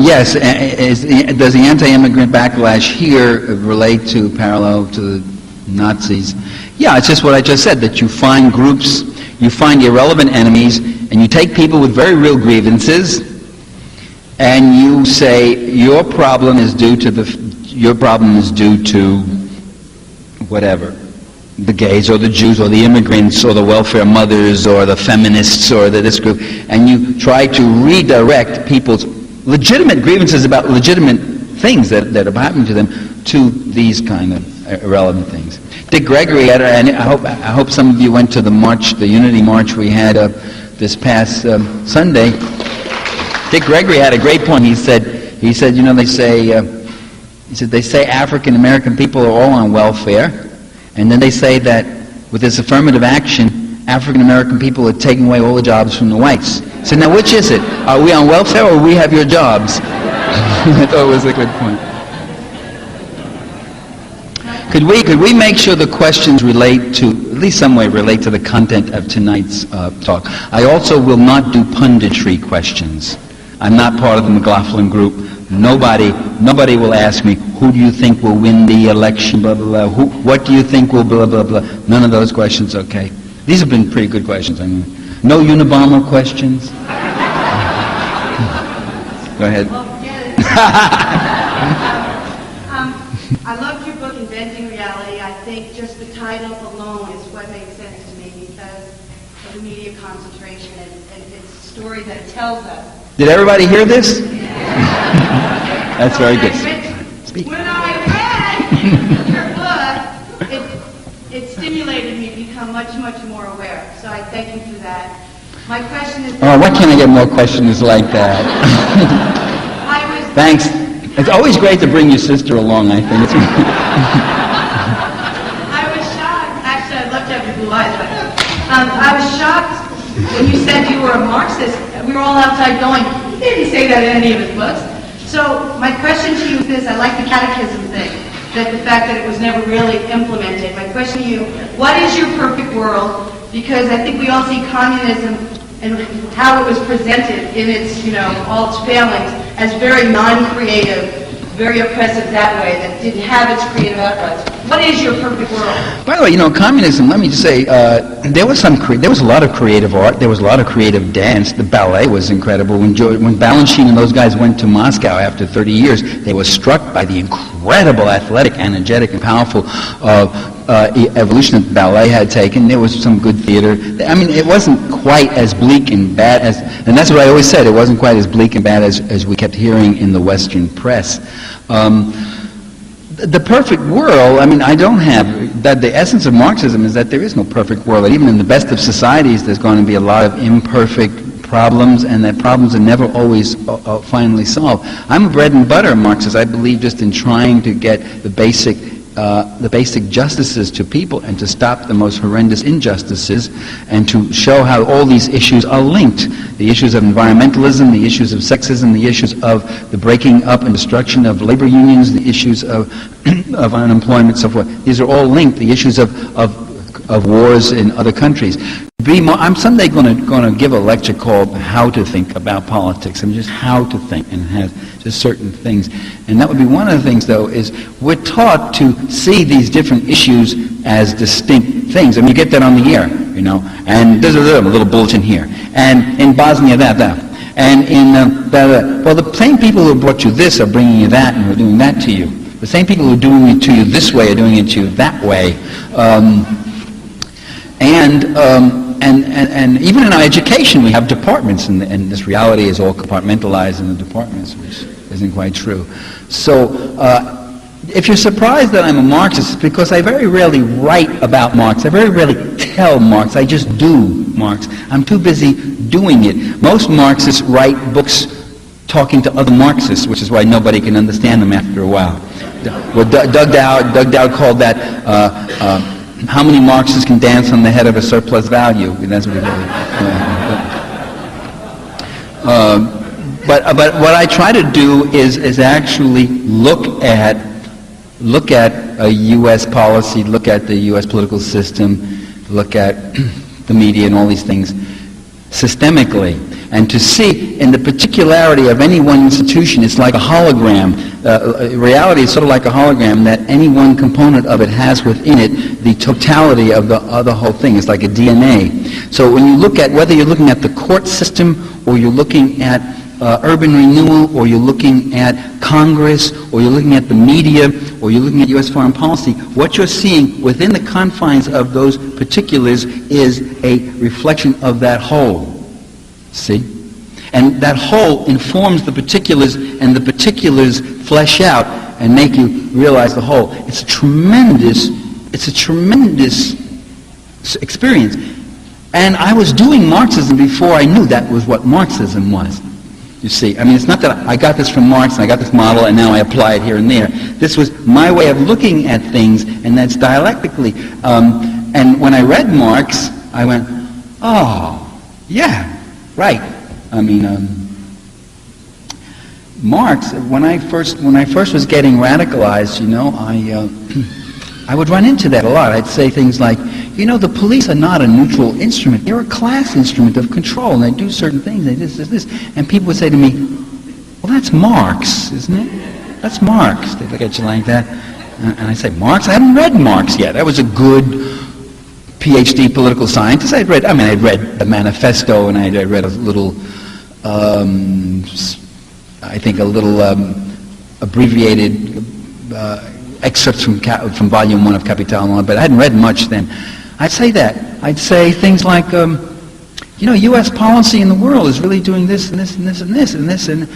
Yes, does the anti-immigrant backlash here relate to parallel to the Nazis? Yeah, it's just what I just said, that you find groups, you find irrelevant enemies, and you take people with very real grievances, and you say your problem is due to whatever. the gays or the Jews or the immigrants or the welfare mothers or the feminists or this group, and you try to redirect people's legitimate grievances about legitimate things that are happening to them to these kind of irrelevant things. Dick Gregory had, and I hope some of you went to the march, the Unity March we had this past Sunday. Dick Gregory had a great point. He said, you know, they say African American people are all on welfare. And then they say that with this affirmative action, African American people are taking away all the jobs from the whites. So now which is it? Are we on welfare or we have your jobs? I thought it was a good point. Could we make sure the questions relate to, at least some way relate to the content of tonight's talk? I also will not do punditry questions. I'm not part of the McLaughlin group. Nobody will ask me, who do you think will win the election, blah, blah, blah. What do you think will blah, blah, blah. None of those questions, okay. These have been pretty good questions. I mean, no Unabomber questions. Go ahead. I loved your book, Inventing Reality. I think just the title alone is what makes sense to me because of the media concentration and it's a story that it tells us. Did everybody hear this? That's very good. Speak. When I read your book, it stimulated me to become much, much more aware. So I thank you for that. My question is... Oh, why can't I get more questions like that? Thanks. It's always great to bring your sister along, I think. I was shocked. Actually, I'd love to have your blue eyes. I was shocked when you said you were a Marxist. We were all outside going, he didn't say that in any of his books. So my question to you is this. I like the catechism thing, that the fact that it was never really implemented. My question to you, what is your perfect world? Because I think we all see communism and how it was presented in its, all its failings as very non-creative, very oppressive that way, that didn't have its creative outlets. What is your perfect world? By the way, communism, let me just say, there was a lot of creative art, there was a lot of creative dance. The ballet was incredible. When Balanchine and those guys went to Moscow after 30 years, they were struck by the incredible athletic, energetic, and powerful evolution that ballet had taken. There was some good theater. I mean, it wasn't quite as bleak and bad as, and that's what I always said, it wasn't quite as bleak and bad as we kept hearing in the Western press. The perfect world, I mean, I don't have, that the essence of Marxism is that there is no perfect world. That even in the best of societies, there's going to be a lot of imperfect problems, and that problems are never always finally solved. I'm a bread and butter Marxist. I believe just in trying to get the basic justices to people and to stop the most horrendous injustices and to show how all these issues are linked. The issues of environmentalism, the issues of sexism, the issues of the breaking up and destruction of labor unions, the issues of unemployment, so forth. These are all linked. The issues of wars in other countries. I'm someday going to give a lecture called How to Think About Politics. I mean, just how to think, and has just certain things. And that would be one of the things, though, is we're taught to see these different issues as distinct things. I mean, you get that on the air, and there's a little bulletin here. And in Bosnia, that. And in well, the same people who brought you this are bringing you that and are doing that to you. The same people who are doing it to you this way are doing it to you that way. And even in our education, we have departments, and this reality is all compartmentalized in the departments, which isn't quite true. So, if you're surprised that I'm a Marxist, it's because I very rarely write about Marx. I very rarely tell Marx. I just do Marx. I'm too busy doing it. Most Marxists write books talking to other Marxists, which is why nobody can understand them after a while. Well, Doug Dowd called that how many Marxists can dance on the head of a surplus value? That's what he did. But what I try to do is actually look at a U.S. policy, look at the U.S. political system, look at the media and all these things systemically, and to see in the particularity of any one institution, it's like a hologram. Reality is sort of like a hologram, that any one component of it has within it the totality of the whole thing. It's like a DNA. So when you look at, whether you're looking at the court system, or you're looking at urban renewal, or you're looking at Congress, or you're looking at the media, or you're looking at U.S. foreign policy, what you're seeing within the confines of those particulars is a reflection of that whole. See? And that whole informs the particulars, and the particulars flesh out and make you realize the whole. It's a tremendous experience. And I was doing Marxism before I knew that was what Marxism was. You see, I mean, it's not that I got this from Marx and I got this model and now I apply it here and there. This was my way of looking at things, and that's dialectically. And when I read Marx, I went, oh, yeah, right. I mean, Marx. When I first was getting radicalized, you know, I would run into that a lot. I'd say things like, you know, the police are not a neutral instrument; they're a class instrument of control, and they do certain things. They this, and people would say to me, "Well, that's Marx, isn't it? That's Marx." They look at you like that, and I say, "Marx? I haven't read Marx yet. I was a good PhD political scientist. I'd read the manifesto, and I read a little, I think a little abbreviated excerpts from Volume 1 of Capital, but I hadn't read much then. I'd say that. I'd say things like, you know, U.S. policy in the world is really doing this and this and this and this and this, and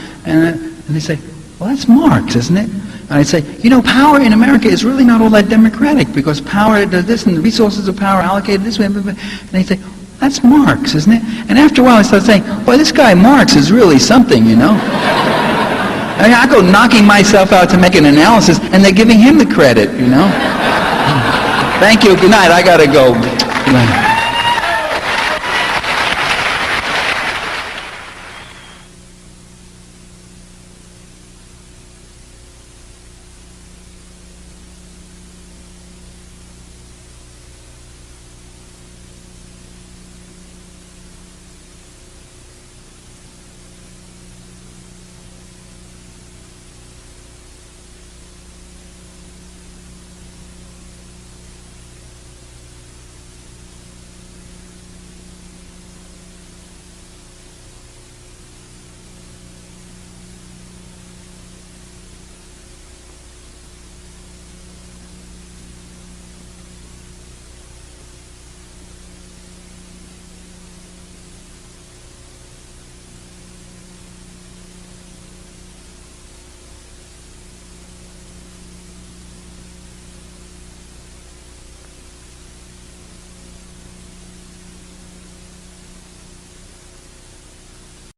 they say, well, that's Marx, isn't it? And I'd say, you know, power in America is really not all that democratic, because power does this, and the resources of power are allocated this way. And they say, that's Marx, isn't it? And after a while I started saying, boy, this guy Marx is really something, you know. I mean, I go knocking myself out to make an analysis, and they're giving him the credit, you know. Thank you. Good night. I got to go.